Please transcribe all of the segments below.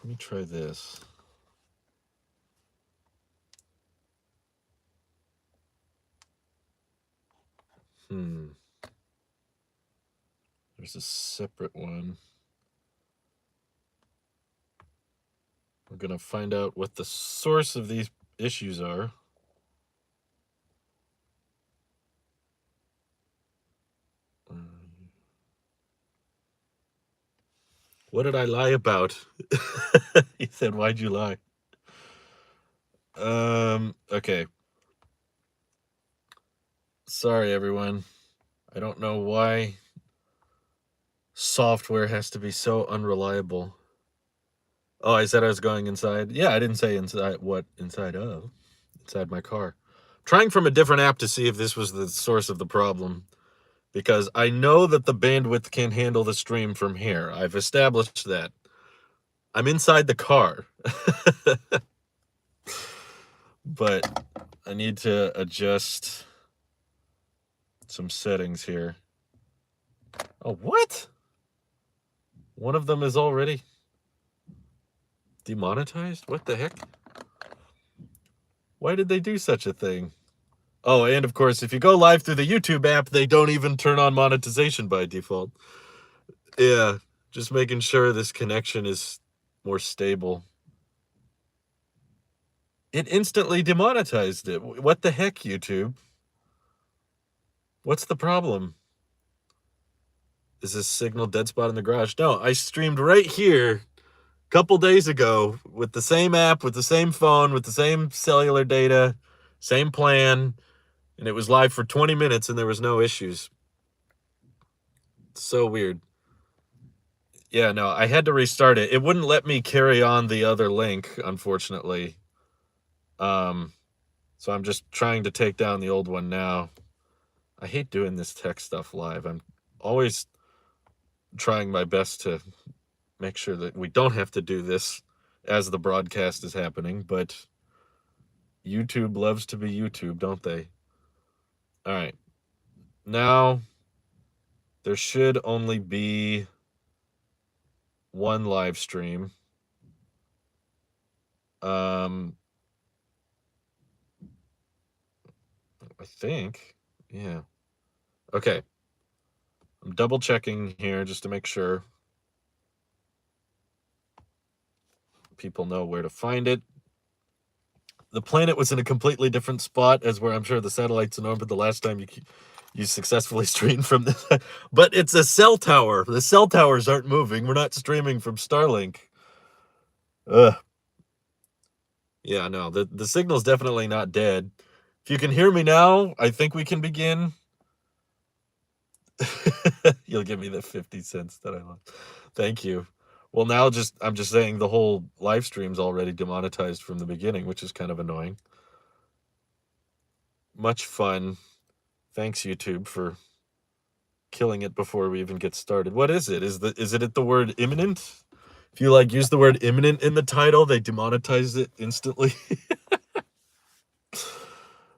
Let me try this. There's a separate one. We're going to find out what the source of these issues are. What did I lie about? He said, why'd you lie? Okay. Sorry, everyone. I don't know why software has to be so unreliable. Oh, I said I was going inside. Yeah, I didn't say inside. What inside of? Inside my car. Trying from a different app to see if this was the source of the problem, because I know that the bandwidth can handle the stream from here. I've established that. I'm inside the car. But I need to adjust some settings here. Oh, what? One of them is already demonetized? What the heck? Why did they do such a thing? Oh, and of course, if you go live through the YouTube app, they don't even turn on monetization by default. Yeah, just making sure this connection is more stable. It instantly demonetized it. What the heck, YouTube? What's the problem? Is this signal dead spot in the garage? No, I streamed right here a couple days ago with the same app, with the same phone, with the same cellular data, same plan, and it was live for 20 minutes and there was no issues. So weird. Yeah, no, I had to restart it. It wouldn't let me carry on the other link, unfortunately. So I'm just trying to take down the old one now. I hate doing this tech stuff live. I'm always trying my best to make sure that we don't have to do this as the broadcast is happening, but YouTube loves to be YouTube, don't they? All right. Now, there should only be one live stream. I think, yeah. Okay. I'm double checking here just to make sure people know where to find it. The planet was in a completely different spot as where I'm sure the satellites in orbit the last time you successfully streamed from this. But it's a cell tower. The cell towers aren't moving. We're not streaming from Starlink. Ugh. Yeah, no, the signal's definitely not dead. If you can hear me now, I think we can begin. You'll give me the 50 cents that I want. Thank you. Well, now I'm just saying the whole live stream's already demonetized from the beginning, which is kind of annoying. Much fun. Thanks, YouTube, for killing it before we even get started. What is it? Is it at the word imminent? If you use the word imminent in the title, they demonetize it instantly.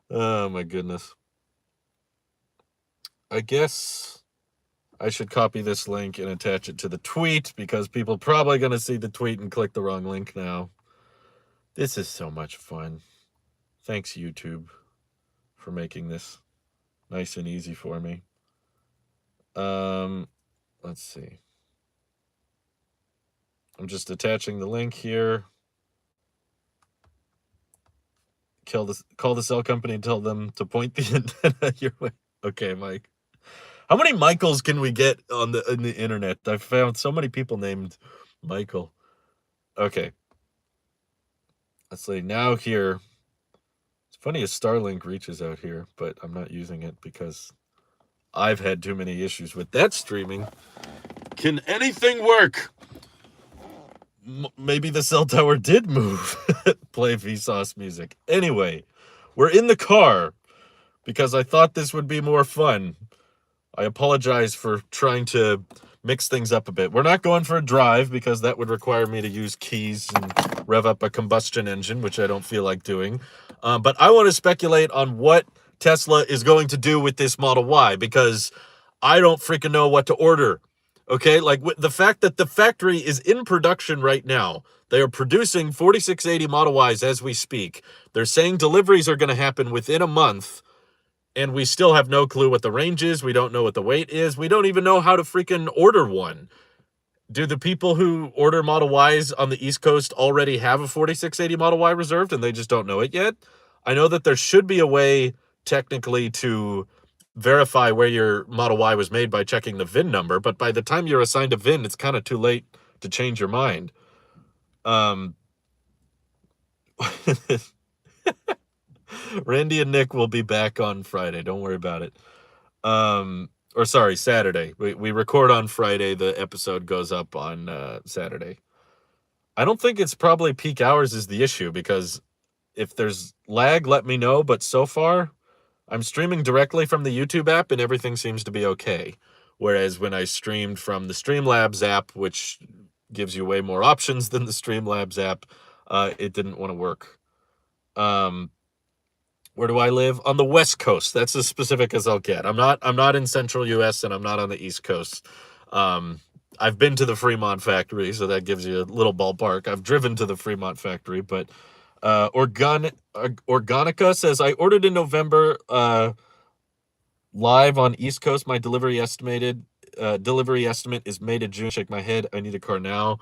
Oh my goodness. I guess I should copy this link and attach it to the tweet because people are probably going to see the tweet and click the wrong link now. This is so much fun. Thanks, YouTube, for making this nice and easy for me. Let's see. I'm just attaching the link here. Call the cell company and tell them to point the antenna your way. Okay, Mike. How many Michaels can we get in the internet? I've found so many people named Michael. Okay. Let's see. Now here. It's funny as Starlink reaches out here, but I'm not using it because I've had too many issues with that streaming. Can anything work? Maybe the cell tower did move. Play Vsauce music. Anyway, we're in the car because I thought this would be more fun. I apologize for trying to mix things up a bit. We're not going for a drive because that would require me to use keys and rev up a combustion engine, which I don't feel like doing. But I want to speculate on what Tesla is going to do with this Model Y because I don't freaking know what to order. Okay, like the fact that the factory is in production right now. They are producing 4680 Model Ys as we speak. They're saying deliveries are going to happen within a month, and we still have no clue what the range is. We don't know what the weight is. We don't even know how to freaking order one. Do the people who order Model Ys on the East Coast already have a 4680 Model Y reserved and they just don't know it yet? I know that there should be a way technically to verify where your Model Y was made by checking the VIN number, but by the time you're assigned a VIN, it's kind of too late to change your mind. Randy and Nick will be back on Friday. Don't worry about it. Or sorry, Saturday. We record on Friday. The episode goes up on Saturday. I don't think it's probably peak hours is the issue, because if there's lag, let me know. But so far, I'm streaming directly from the YouTube app and everything seems to be okay. Whereas when I streamed from the Streamlabs app, which gives you way more options than the Streamlabs app, it didn't want to work. Where do I live? On the West Coast. That's as specific as I'll get. I'm not in Central US and I'm not on the East Coast. I've been to the Fremont factory, so that gives you a little ballpark. I've driven to the Fremont factory, but Organica says, I ordered in November, live on East Coast. My delivery estimate is May to June. Shake my head. I need a car now.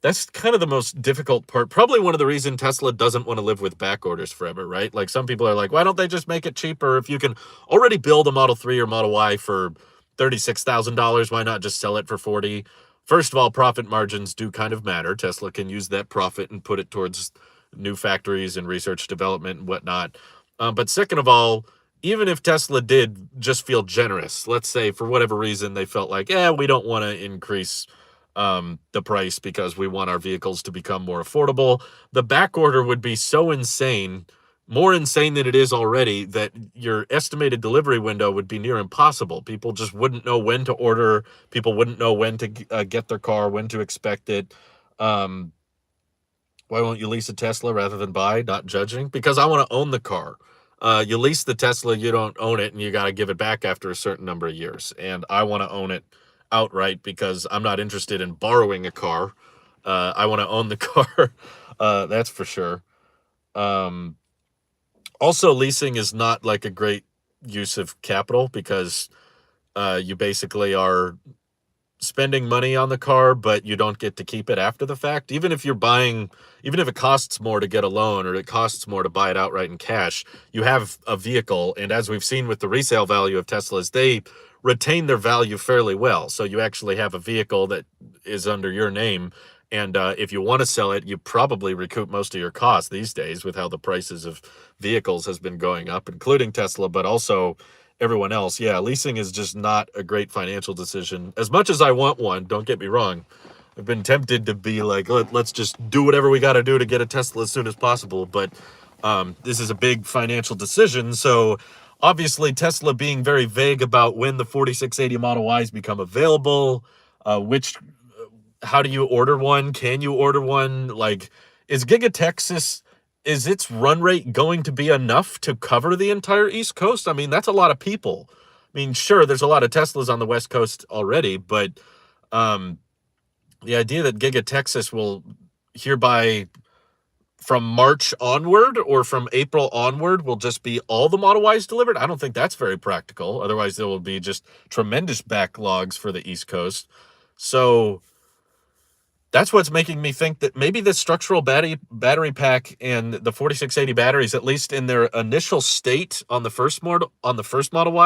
That's kind of the most difficult part. Probably one of the reasons Tesla doesn't want to live with back orders forever, right? Like some people are like, why don't they just make it cheaper? If you can already build a Model 3 or Model Y for $36,000, why not just sell it for $40,000? First of all, profit margins do kind of matter. Tesla can use that profit and put it towards new factories and research development and whatnot. But second of all, even if Tesla did just feel generous, let's say for whatever reason they felt like, we don't want to increase the price because we want our vehicles to become more affordable, the back order would be so insane, more insane than it is already, that your estimated delivery window would be near impossible. People just wouldn't know when to order. People wouldn't know when to get their car, when to expect it. Why won't you lease a Tesla rather than buy? Not judging, because I want to own the car. You lease the Tesla, you don't own it, and you got to give it back after a certain number of years. And I want to own it outright because I'm not interested in borrowing a car. I want to own the car. That's for sure. Also, leasing is not like a great use of capital because you basically are spending money on the car, but you don't get to keep it after the fact. Even if it costs more to get a loan or it costs more to buy it outright in cash, you have a vehicle. And as we've seen with the resale value of Teslas, they retain their value fairly well. So you actually have a vehicle that is under your name. And if you want to sell it, you probably recoup most of your costs these days with how the prices of vehicles has been going up, including Tesla, but also everyone else. Yeah, leasing is just not a great financial decision. As much as I want one, don't get me wrong, I've been tempted to be like, let's just do whatever we got to do to get a Tesla as soon as possible. But this is a big financial decision. So obviously Tesla being very vague about when the 4680 Model Ys become available, how do you order one? Can you order one? Like, is Giga Texas, is its run rate going to be enough to cover the entire East Coast? I mean, that's a lot of people. I mean, sure, there's a lot of Teslas on the West Coast already, but the idea that Giga Texas will hereby, from March onward or from April onward, will just be all the Model Ys delivered, I don't think that's very practical. Otherwise, there will be just tremendous backlogs for the East Coast. So that's what's making me think that maybe the structural battery pack and the 4680 batteries, at least in their initial state on the first Model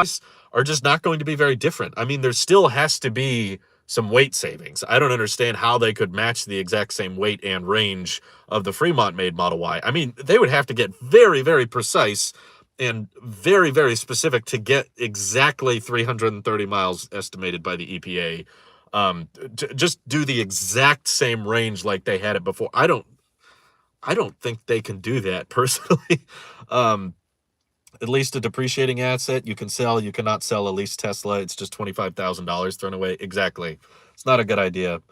Ys, are just not going to be very different. I mean, there still has to be some weight savings. I don't understand how they could match the exact same weight and range of the Fremont-made Model Y. I mean, they would have to get very, very precise and very, very specific to get exactly 330 miles estimated by the EPA. Just do the exact same range like they had it before. I don't think they can do that personally. At least a depreciating asset you can sell. You cannot sell a leased Tesla. It's just $25,000 thrown away. Exactly. It's not a good idea.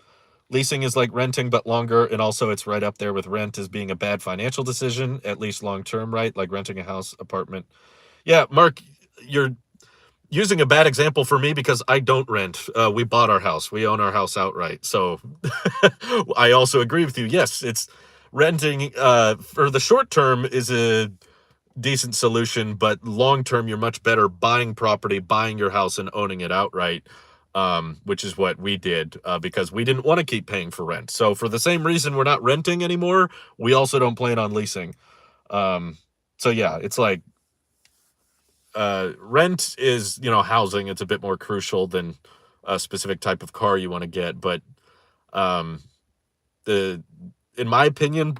Leasing is like renting, but longer. And also it's right up there with rent as being a bad financial decision, at least long-term, right? Like renting a house, apartment. Yeah, Mark, using a bad example for me because I don't rent. We bought our house. We own our house outright. So I also agree with you. Yes, it's renting for the short term is a decent solution, but long term, you're much better buying property, buying your house, and owning it outright, which is what we did because we didn't want to keep paying for rent. So for the same reason we're not renting anymore, we also don't plan on leasing. So yeah, it's like rent is, housing. It's a bit more crucial than a specific type of car you want to get, but um, the in my opinion,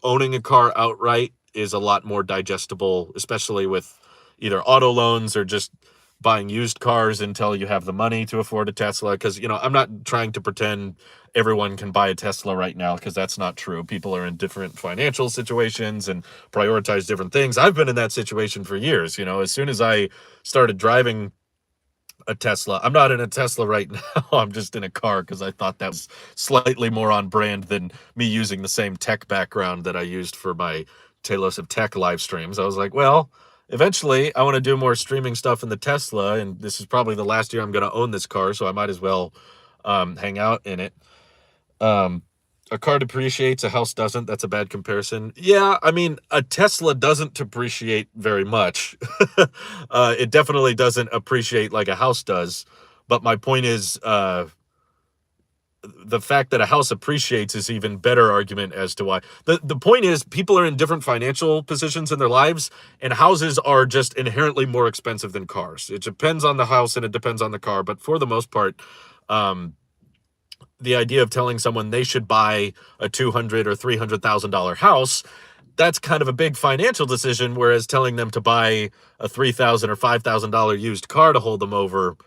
owning a car outright is a lot more digestible, especially with either auto loans or just buying used cars until you have the money to afford a Tesla. Because, I'm not trying to pretend everyone can buy a Tesla right now, because that's not true. People are in different financial situations and prioritize different things. I've been in that situation for years. As soon as I started driving a Tesla. I'm not in a Tesla right now. I'm just in a car because I thought that was slightly more on brand than me using the same tech background that I used for my Talos of Tech live streams. I was like, well, eventually I want to do more streaming stuff in the Tesla, and this is probably the last year I'm going to own this car, so I might as well hang out in it. Um, a car depreciates, a house doesn't. That's a bad comparison. Yeah, I mean, a Tesla doesn't depreciate very much. It definitely doesn't appreciate like a house does. But my point is, the fact that a house appreciates is even better argument as to why. The point is, people are in different financial positions in their lives, and houses are just inherently more expensive than cars. It depends on the house and it depends on the car, but for the most part, the idea of telling someone they should buy a $200,000 or $300,000 house, that's kind of a big financial decision. Whereas telling them to buy a $3,000 or $5,000 used car to hold them over,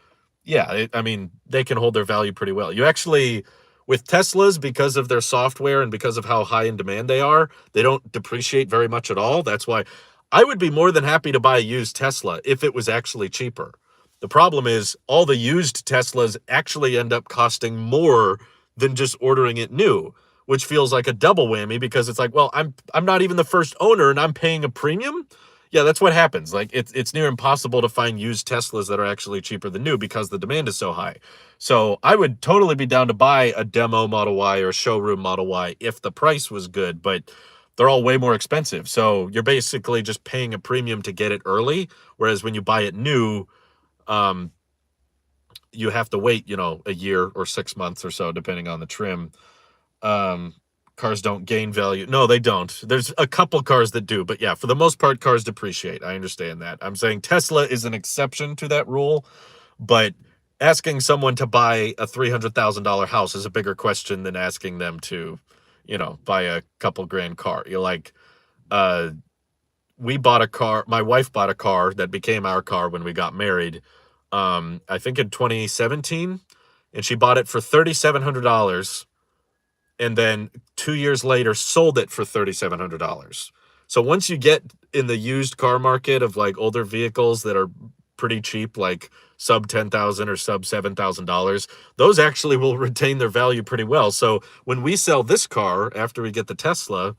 yeah, I mean, they can hold their value pretty well. You actually, with Teslas, because of their software and because of how high in demand they are, they don't depreciate very much at all. That's why I would be more than happy to buy a used Tesla if it was actually cheaper. The problem is all the used Teslas actually end up costing more than just ordering it new, which feels like a double whammy because it's like, well, I'm not even the first owner and I'm paying a premium. Yeah, that's what happens. Like it's near impossible to find used Teslas that are actually cheaper than new because the demand is so high. So I would totally be down to buy a demo Model Y or a showroom Model Y if the price was good, but they're all way more expensive. So you're basically just paying a premium to get it early. Whereas when you buy it new, um, you have to wait, a year or 6 months or so, depending on the trim. Um, Cars don't gain value. No, they don't. There's a couple cars that do, but yeah, for the most part, cars depreciate. I understand that. I'm saying Tesla is an exception to that rule, but asking someone to buy a $300,000 house is a bigger question than asking them to, buy a couple grand car. You're like, we bought a car. My wife bought a car that became our car when we got married. I think in 2017, and she bought it for $3,700, and then 2 years later sold it for $3,700. So once you get in the used car market of like older vehicles that are pretty cheap, like sub $10,000 or sub $7,000, those actually will retain their value pretty well. So when we sell this car after we get the Tesla,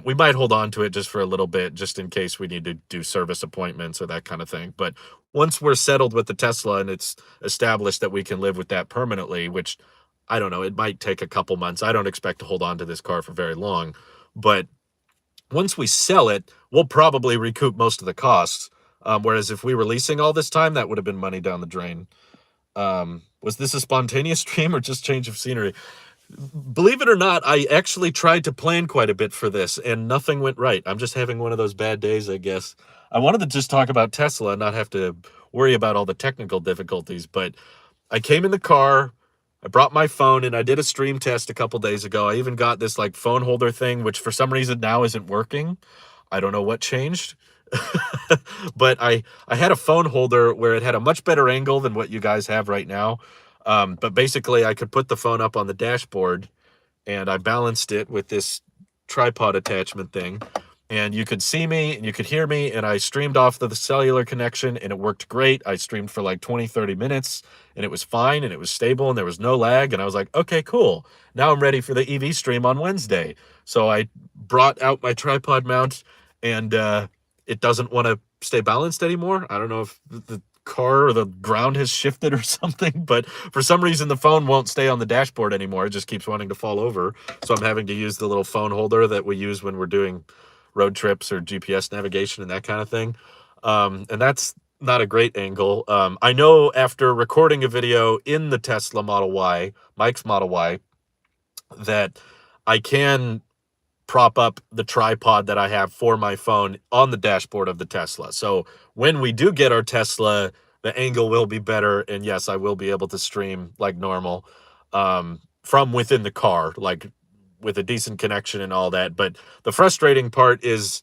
we might hold on to it just for a little bit, just in case we need to do service appointments or that kind of thing. But once we're settled with the Tesla and it's established that we can live with that permanently, which I don't know, it might take a couple months. I don't expect to hold on to this car for very long. But once we sell it, we'll probably recoup most of the costs. Whereas if we were leasing all this time, that would have been money down the drain. Was this a spontaneous stream or just change of scenery? Believe it or not, I actually tried to plan quite a bit for this and nothing went right. I'm just having one of those bad days, I guess. I wanted to just talk about Tesla and not have to worry about all the technical difficulties, but I came in the car, I brought my phone, and I did a stream test a couple days ago. I even got this like phone holder thing, which for some reason now isn't working. I don't know what changed. But I had a phone holder where it had a much better angle than what you guys have right now. But basically I could put the phone up on the dashboard and I balanced it with this tripod attachment thing. And you could see me and you could hear me, and I streamed off the cellular connection and it worked great. I streamed for like 20, 30 minutes and it was fine and it was stable and there was no lag. And I was like, okay, cool. Now I'm ready for the EV stream on Wednesday. So I brought out my tripod mount and it doesn't want to stay balanced anymore. I don't know if the car or the ground has shifted or something, but for some reason the phone won't stay on the dashboard anymore. It just keeps wanting to fall over. So I'm having to use the little phone holder that we use when we're doing road trips or GPS navigation and that kind of thing. And that's not a great angle. I know after recording a video in the Tesla Model Y, Mike's Model Y, that I can prop up the tripod that I have for my phone on the dashboard of the Tesla. So when we do get our Tesla, the angle will be better. And yes, I will be able to stream like normal from within the car, like with a decent connection and all that. But the frustrating part is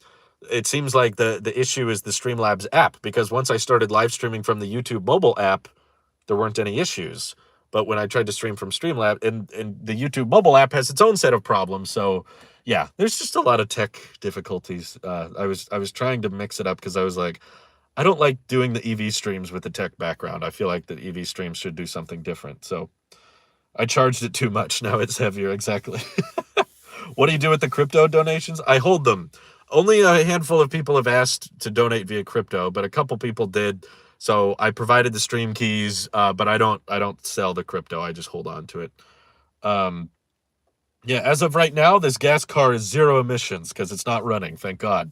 it seems like the issue is the Streamlabs app, because once I started live streaming from the YouTube mobile app, there weren't any issues. But when I tried to stream from Streamlab, and the YouTube mobile app has its own set of problems. So yeah, there's just a lot of tech difficulties. I was trying to mix it up because I was like, I don't like doing the EV streams with the tech background. I feel like the EV streams should do something different. So I charged it too much. Now it's heavier. Exactly. What do you do with the crypto donations? I hold them. Only a handful of people have asked to donate via crypto, but a couple people did. So I provided the stream keys, but I don't sell the crypto. I just hold on to it. Yeah, as of right now, this gas car is 0 emissions because it's not running. Thank God.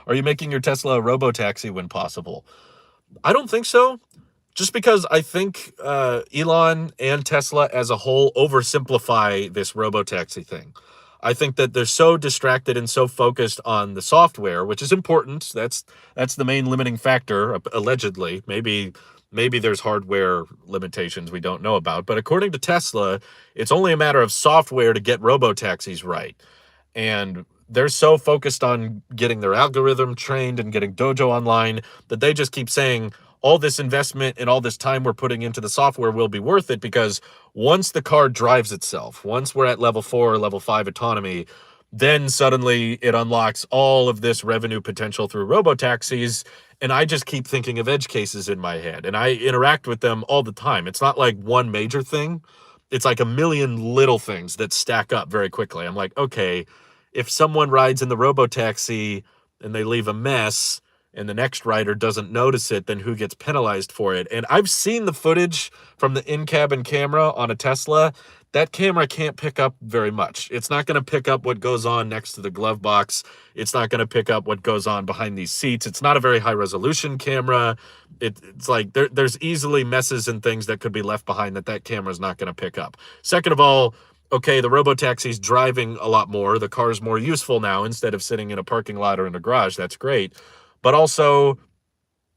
Are you making your Tesla a robo-taxi when possible? I don't think so. Just because I think Elon and Tesla as a whole oversimplify this robo-taxi thing. I think that they're so distracted and so focused on the software, which is important. That's the main limiting factor, allegedly. Maybe there's hardware limitations we don't know about. But according to Tesla, it's only a matter of software to get robo-taxis right. And they're so focused on getting their algorithm trained and getting Dojo online that they just keep saying all this investment and all this time we're putting into the software will be worth it, because once the car drives itself, once we're at level 4 or level 5 autonomy, then suddenly it unlocks all of this revenue potential through robotaxis. And I just keep thinking of edge cases in my head, and I interact with them all the time. It's not like one major thing. It's like a million little things that stack up very quickly. I'm like, okay, if someone rides in the robotaxi and they leave a mess and the next rider doesn't notice it, then who gets penalized for it? And I've seen the footage from the in-cabin camera on a Tesla. That camera can't pick up very much. It's not going to pick up what goes on next to the glove box. It's not going to pick up what goes on behind these seats. It's not a very high resolution camera. It's like there's easily messes and things that could be left behind that camera is not going to pick up. Second of all, okay, the robotaxi's driving a lot more. The car's more useful now instead of sitting in a parking lot or in a garage. That's great. But also,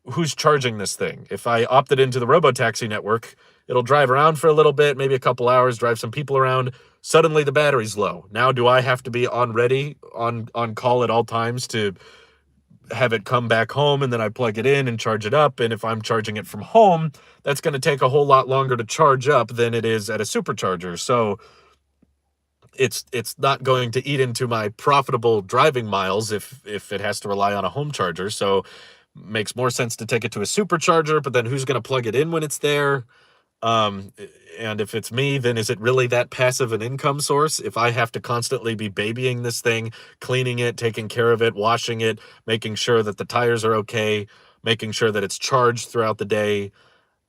who's charging this thing? If I opted into the robotaxi network, it'll drive around for a little bit, maybe a couple hours, drive some people around. Suddenly the battery's low. Now do I have to be on call at all times to have it come back home, and then I plug it in and charge it up? And if I'm charging it from home, that's going to take a whole lot longer to charge up than it is at a supercharger. So it's not going to eat into my profitable driving miles if it has to rely on a home charger. So makes more sense to take it to a supercharger, but then who's going to plug it in when it's there? And if it's me, then is it really that passive an income source? If I have to constantly be babying this thing, cleaning it, taking care of it, washing it, making sure that the tires are okay, making sure that it's charged throughout the day.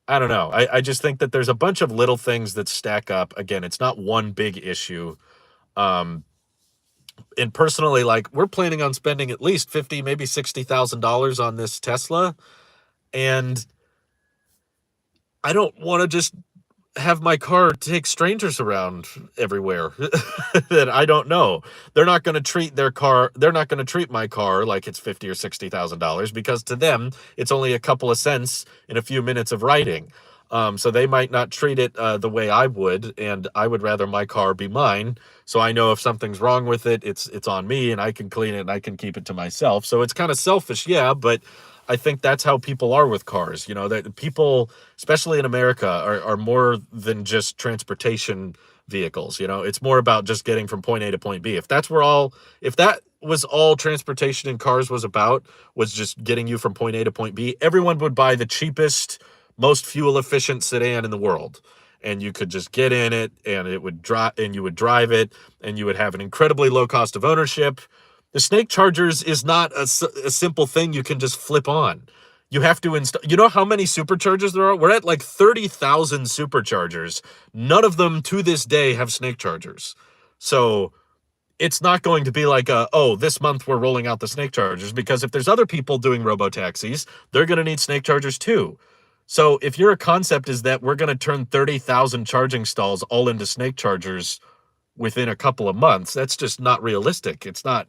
I don't know. I just think that there's a bunch of little things that stack up. Again, it's not one big issue. And personally, like, we're planning on spending at least $50,000, maybe $60,000 on this Tesla. And I don't want to just have my car take strangers around everywhere that I don't know. They're not going to treat my car like it's $50,000 or $60,000, because to them, it's only a couple of cents in a few minutes of riding. So they might not treat it the way I would, and I would rather my car be mine. So I know if something's wrong with it, it's on me, and I can clean it and I can keep it to myself. So it's kind of selfish, yeah, but I think that's how people are with cars. You know, that people, especially in America, are more than just transportation vehicles. You know, it's more about just getting from point A to point B. If that was all transportation in cars was about, was just getting you from point A to point B, everyone would buy the cheapest, most fuel efficient sedan in the world. And you could just get in it, and it would drive, and you would drive it, and you would have an incredibly low cost of ownership. The Snake Chargers is not a simple thing you can just flip on. You have to install. You know how many superchargers there are? We're at like 30,000 superchargers. None of them to this day have snake chargers. So it's not going to be like, oh, this month we're rolling out the snake chargers, because if there's other people doing robo-taxis, they're going to need snake chargers too. So if your concept is that we're going to turn 30,000 charging stalls all into snake chargers within a couple of months, that's just not realistic. It's not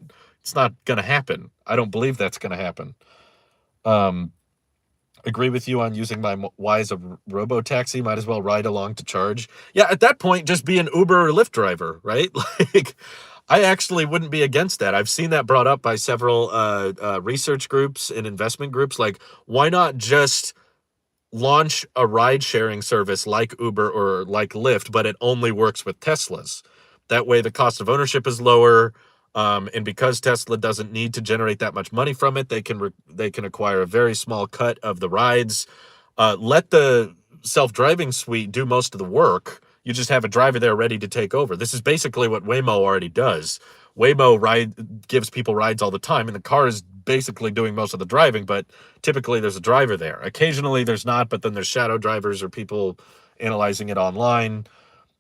going to happen. I don't believe that's going to happen. Agree with you on using my why as a robo-taxi. Might as well ride along to charge. Yeah, at that point, just be an Uber or Lyft driver, right? Like, I actually wouldn't be against that. I've seen that brought up by several research groups and investment groups. Like, why not just launch a ride-sharing service like Uber or like Lyft, but it only works with Teslas? That way, the cost of ownership is lower. And because Tesla doesn't need to generate that much money from it, they can acquire a very small cut of the rides. Let the self-driving suite do most of the work. You just have a driver there ready to take over. This is basically what Waymo already does. Waymo gives people rides all the time, and the car is basically doing most of the driving, but typically there's a driver there. Occasionally there's not, but then there's shadow drivers or people analyzing it online.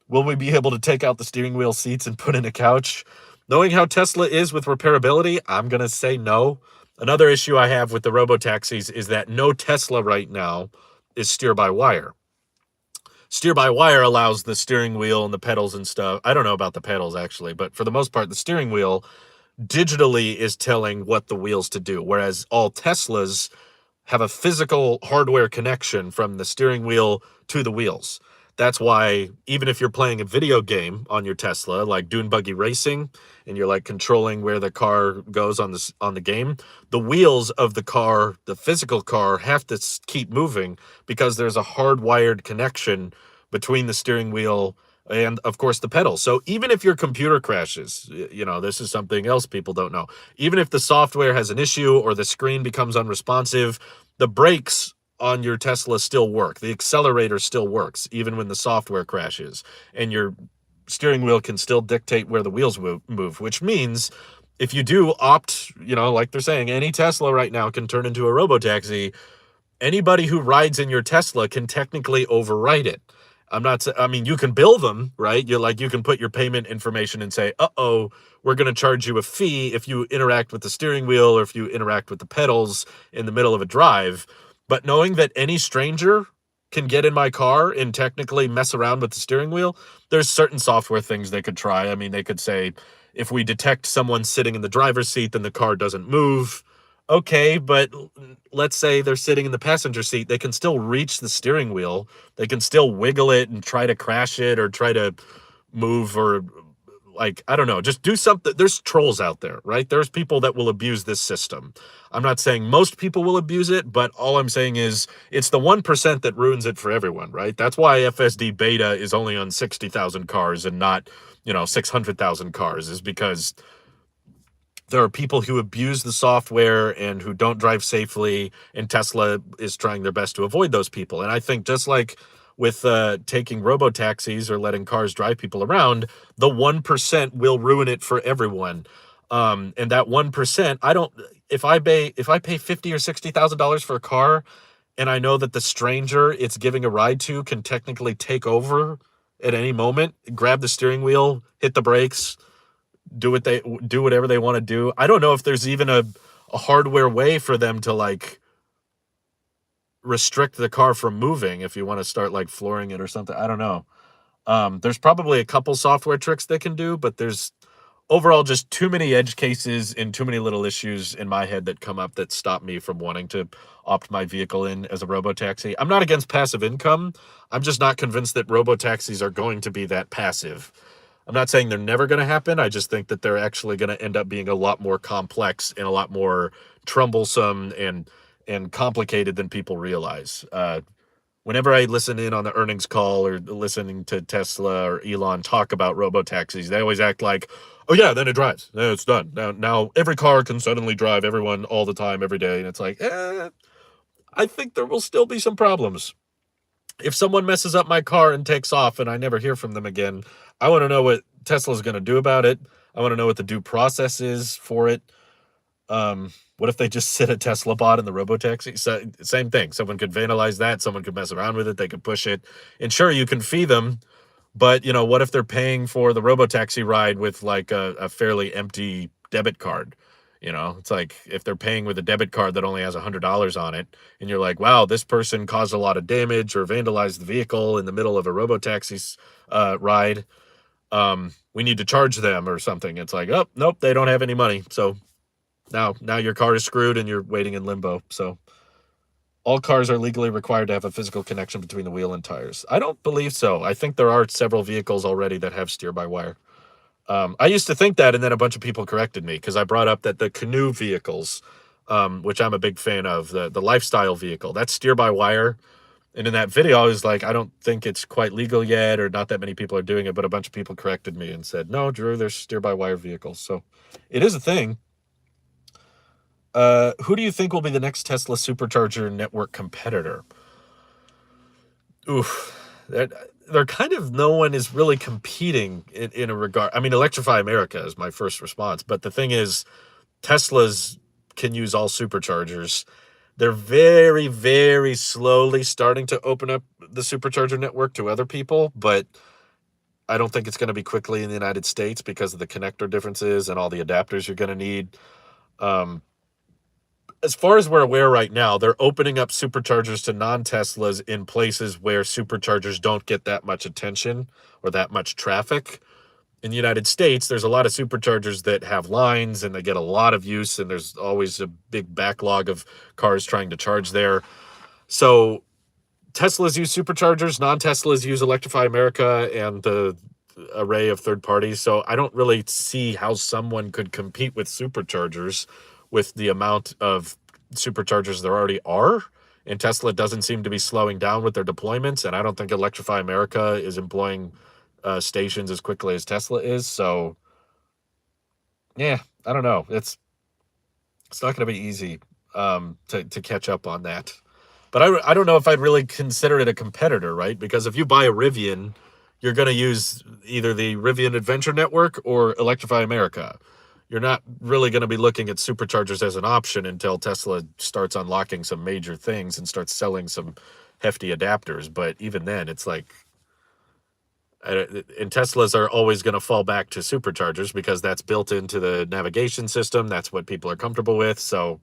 Will we be able to take out the steering wheel seats and put in a couch? Knowing how Tesla is with repairability, I'm going to say no. Another issue I have with the robo-taxis is that no Tesla right now is steer-by-wire. Steer-by-wire allows the steering wheel and the pedals and stuff. I don't know about the pedals, actually, but for the most part, the steering wheel digitally is telling what the wheels to do, whereas all Teslas have a physical hardware connection from the steering wheel to the wheels. That's why even if you're playing a video game on your Tesla, like Dune Buggy Racing, and you're like controlling where the car goes on the game, the wheels of the car, the physical car, have to keep moving because there's a hardwired connection between the steering wheel and, of course, the pedals. So even if your computer crashes, this is something else people don't know. Even if the software has an issue or the screen becomes unresponsive, the brakes on your Tesla still work. The accelerator still works, even when the software crashes. And your steering wheel can still dictate where the wheels move, which means if you do opt, like they're saying, any Tesla right now can turn into a robo-taxi. Anybody who rides in your Tesla can technically overwrite it. You can bill them, right? You can put your payment information and say, we're going to charge you a fee if you interact with the steering wheel or if you interact with the pedals in the middle of a drive. But knowing that any stranger can get in my car and technically mess around with the steering wheel, there's certain software things they could try. I mean, they could say, if we detect someone sitting in the driver's seat, then the car doesn't move. Okay, but let's say they're sitting in the passenger seat. They can still reach the steering wheel. They can still wiggle it and try to crash it or try to move or, I don't know, just do something. There's trolls out there, right? There's people that will abuse this system. I'm not saying most people will abuse it, but all I'm saying is it's the 1% that ruins it for everyone, right? That's why FSD beta is only on 60,000 cars and not, 600,000 cars, is because there are people who abuse the software and who don't drive safely, and Tesla is trying their best to avoid those people. And I think just like with taking robo-taxis or letting cars drive people around, the 1% will ruin it for everyone. And that 1%, if I pay $50,000 or $60,000 for a car, and I know that the stranger it's giving a ride to can technically take over at any moment, grab the steering wheel, hit the brakes, do whatever they want to do. I don't know if there's even a hardware way for them to restrict the car from moving if you want to start flooring it or something. I don't know. There's probably a couple software tricks they can do, but there's overall just too many edge cases and too many little issues in my head that come up that stop me from wanting to opt my vehicle in as a robo-taxi. I'm not against passive income. I'm just not convinced that robo-taxis are going to be that passive. I'm not saying they're never going to happen. I just think that they're actually going to end up being a lot more complex and a lot more troublesome and complicated than people realize. Whenever I listen in on the earnings call or listening to Tesla or Elon talk about robo-taxis, they always act like, oh yeah, then it drives. Then it's done. Now every car can suddenly drive everyone all the time, every day. And it's like, I think there will still be some problems. If someone messes up my car and takes off and I never hear from them again, I want to know what Tesla's going to do about it. I want to know what the due process is for it. What if they just sit a Tesla bot in the robotaxi? So, same thing. Someone could vandalize that. Someone could mess around with it. They could push it. And sure, you can fee them, but what if they're paying for the robotaxi ride with like a fairly empty debit card? It's like if they're paying with a debit card that only has $100 on it, and you're like, wow, this person caused a lot of damage or vandalized the vehicle in the middle of a robotaxi ride. We need to charge them or something. It's like, oh, nope, they don't have any money. So now your car is screwed and you're waiting in limbo. So all cars are legally required to have a physical connection between the wheel and tires. I don't believe so. I think there are several vehicles already that have steer-by-wire. I used to think that, and then a bunch of people corrected me because I brought up that the canoe vehicles, which I'm a big fan of, the lifestyle vehicle, that's steer-by-wire. And in that video, I was like, I don't think it's quite legal yet, or not that many people are doing it, but a bunch of people corrected me and said, no, Drew, there's steer-by-wire vehicles. So it is a thing. Who do you think will be the next Tesla Supercharger network competitor? Oof. They're kind of, no one is really competing in a regard. I mean, Electrify America is my first response. But the thing is, Teslas can use all superchargers. They're very, very slowly starting to open up the supercharger network to other people, but I don't think it's going to be quickly in the United States because of the connector differences and all the adapters you're going to need. As far as we're aware right now, they're opening up superchargers to non-Teslas in places where superchargers don't get that much attention or that much traffic. In the United States, there's a lot of superchargers that have lines and they get a lot of use, and there's always a big backlog of cars trying to charge there. So Teslas use superchargers, non-Teslas use Electrify America and the array of third parties. So I don't really see how someone could compete with superchargers with the amount of superchargers there already are. And Tesla doesn't seem to be slowing down with their deployments. And I don't think Electrify America is employing stations as quickly as Tesla is. So, yeah, I don't know. It's not going to be easy to catch up on that. But I don't know if I'd really consider it a competitor, right? Because if you buy a Rivian, you're going to use either the Rivian Adventure Network or Electrify America. You're not really going to be looking at superchargers as an option until Tesla starts unlocking some major things and starts selling some hefty adapters. But even then, it's like, and Teslas are always going to fall back to superchargers because that's built into the navigation system. That's what people are comfortable with. So,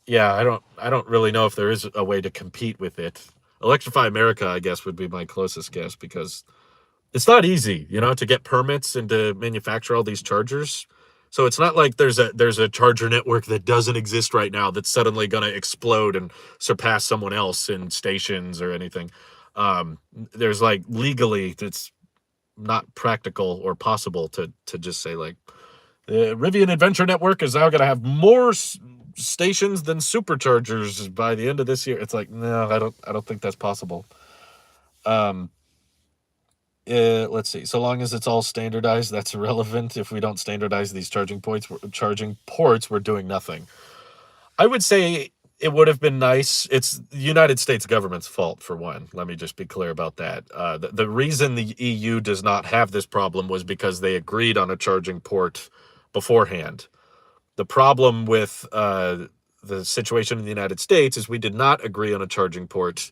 yeah, I don't really know if there is a way to compete with it. Electrify America, I guess, would be my closest guess because it's not easy, to get permits and to manufacture all these chargers. So it's not like there's a charger network that doesn't exist right now that's suddenly going to explode and surpass someone else in stations or anything. There's like legally it's not practical or possible to just say like the Rivian Adventure Network is now going to have more stations than superchargers by the end of this year. It's like, no, I don't think that's possible. Let's see. So long as it's all standardized, that's irrelevant. If we don't standardize these charging ports, we're doing nothing. I would say it would have been nice. It's the United States government's fault, for one. Let me just be clear about that. The reason the EU does not have this problem was because they agreed on a charging port beforehand. The problem with the situation in the United States is we did not agree on a charging port.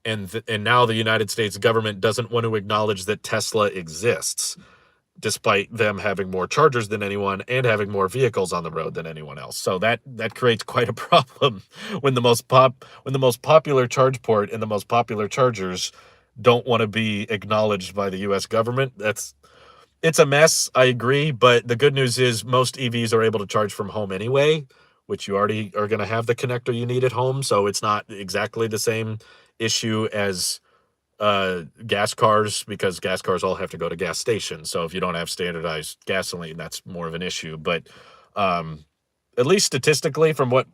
And now the United States government doesn't want to acknowledge that Tesla exists, despite them having more chargers than anyone and having more vehicles on the road than anyone else. So that creates quite a problem when the most popular charge port and the most popular chargers don't want to be acknowledged by the U.S. government. It's a mess, I agree, but the good news is most EVs are able to charge from home anyway, which you already are going to have the connector you need at home, so it's not exactly the same issue as gas cars, because gas cars all have to go to gas stations. So if you don't have standardized gasoline, that's more of an issue. But at least statistically, from what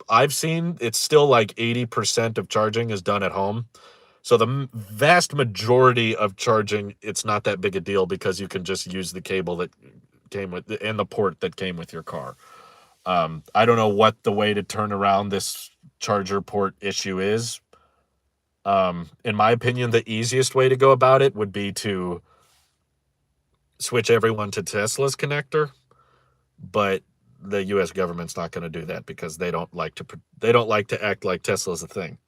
I've seen, it's still like 80% of charging is done at home. So the vast majority of charging, it's not that big a deal because you can just use the cable that came with and the port that came with your car. I don't know what the way to turn around this charger port issue is. In my opinion, the easiest way to go about it would be to switch everyone to Tesla's connector. But the U.S. government's not going to do that because they don't like to act like Tesla's a thing.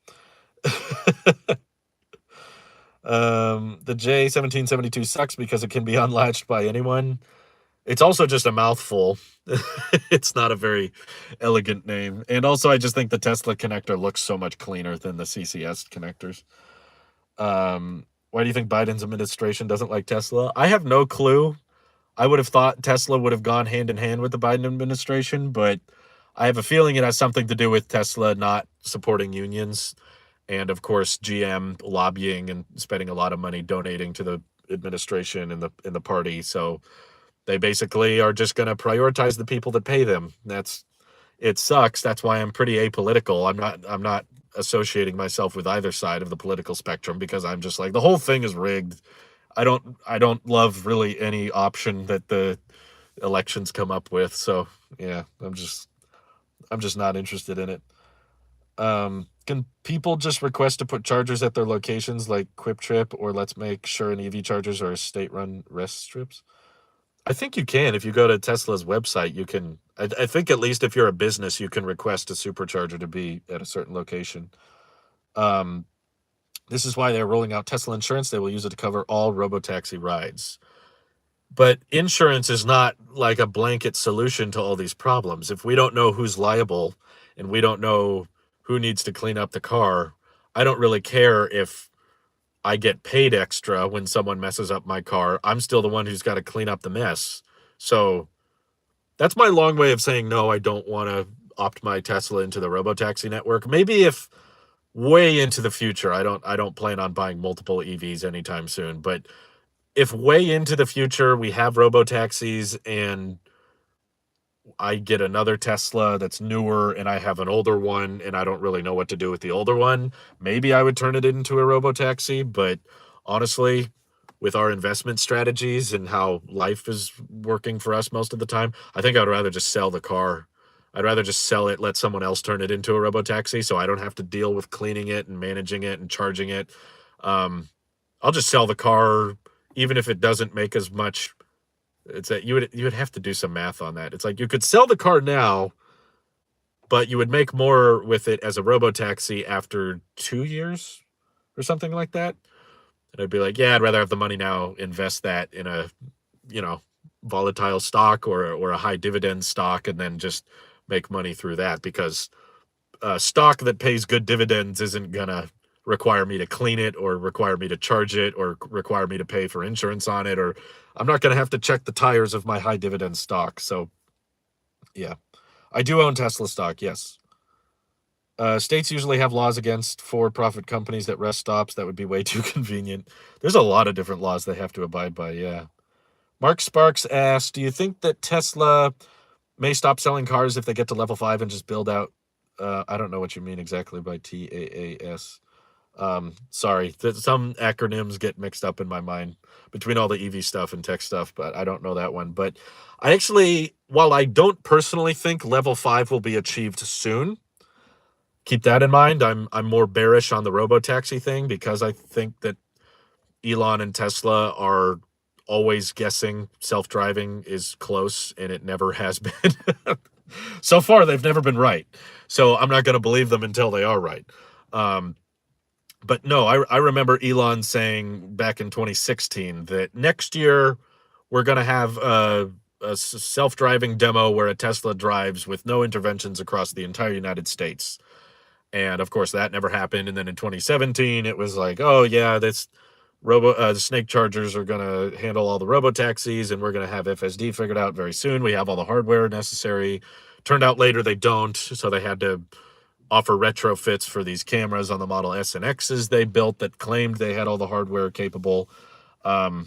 The J1772 sucks because it can be unlatched by anyone. It's also just a mouthful. It's not a very elegant name. And also, I just think the Tesla connector looks so much cleaner than the CCS connectors. Why do you think Biden's administration doesn't like Tesla? I have no clue. I would have thought Tesla would have gone hand in hand with the Biden administration, but I have a feeling it has something to do with Tesla not supporting unions. And of course, GM lobbying and spending a lot of money donating to the administration and the party. So they basically are just going to prioritize the people that pay them. It sucks. That's why I'm pretty apolitical. I'm not associating myself with either side of the political spectrum because I'm just like the whole thing is rigged. I don't love really any option that the elections come up with. So yeah, I'm just not interested in it. Can people just request to put chargers at their locations like Quip Trip or Let's Make Sure and EV chargers are state-run rest strips? I think you can. If you go to Tesla's website, you can. I think at least if you're a business, you can request a supercharger to be at a certain location. This is why they're rolling out Tesla insurance. They will use it to cover all robotaxi rides. But insurance is not like a blanket solution to all these problems. If we don't know who's liable and we don't know who needs to clean up the car, I don't really care if I get paid extra when someone messes up my car. I'm still the one who's got to clean up the mess. So that's my long way of saying no, I don't want to opt my Tesla into the robotaxi network. Maybe if way into the future, I don't plan on buying multiple EVs anytime soon, but if way into the future we have robotaxis and I get another Tesla that's newer and I have an older one and I don't really know what to do with the older one, maybe I would turn it into a robotaxi. But honestly, with our investment strategies and how life is working for us most of the time, I think I'd rather just sell the car. I'd rather just sell it, let someone else turn it into a robotaxi so I don't have to deal with cleaning it and managing it and charging it. I'll just sell the car, even if it doesn't make as much. It's that you would have to do some math on that. It's like you could sell the car now, but you would make more with it as a robotaxi after 2 years or something like that. And I'd be like, yeah, I'd rather have the money now, invest that in a, volatile stock or a high dividend stock, and then just make money through that, because stock that pays good dividends isn't gonna require me to clean it or require me to charge it or require me to pay for insurance on it, or I'm not going to have to check the tires of my high dividend stock. So yeah, I do own Tesla stock. Yes. States usually have laws against for-profit companies that rest stops. That would be way too convenient. There's a lot of different laws they have to abide by. Yeah. Mark Sparks asked, do you think that Tesla may stop selling cars if they get to level 5 and just build out? I don't know what you mean exactly by TAAS. Sorry, some acronyms get mixed up in my mind between all the EV stuff and tech stuff, but I don't know that one. But I actually, while I don't personally think level 5 will be achieved soon, keep that in mind. I'm more bearish on the robotaxi thing because I think that Elon and Tesla are always guessing self-driving is close, and it never has been. So far, they've never been right. So I'm not going to believe them until they are right. But no, I remember Elon saying back in 2016 that next year we're going to have a self-driving demo where a Tesla drives with no interventions across the entire United States. And of course, that never happened. And then in 2017, it was like, oh yeah, the snake chargers are going to handle all the robotaxis, and we're going to have FSD figured out very soon. We have all the hardware necessary. Turned out later they don't, so they had to offer retrofits for these cameras on the Model S and X's they built that claimed they had all the hardware capable. And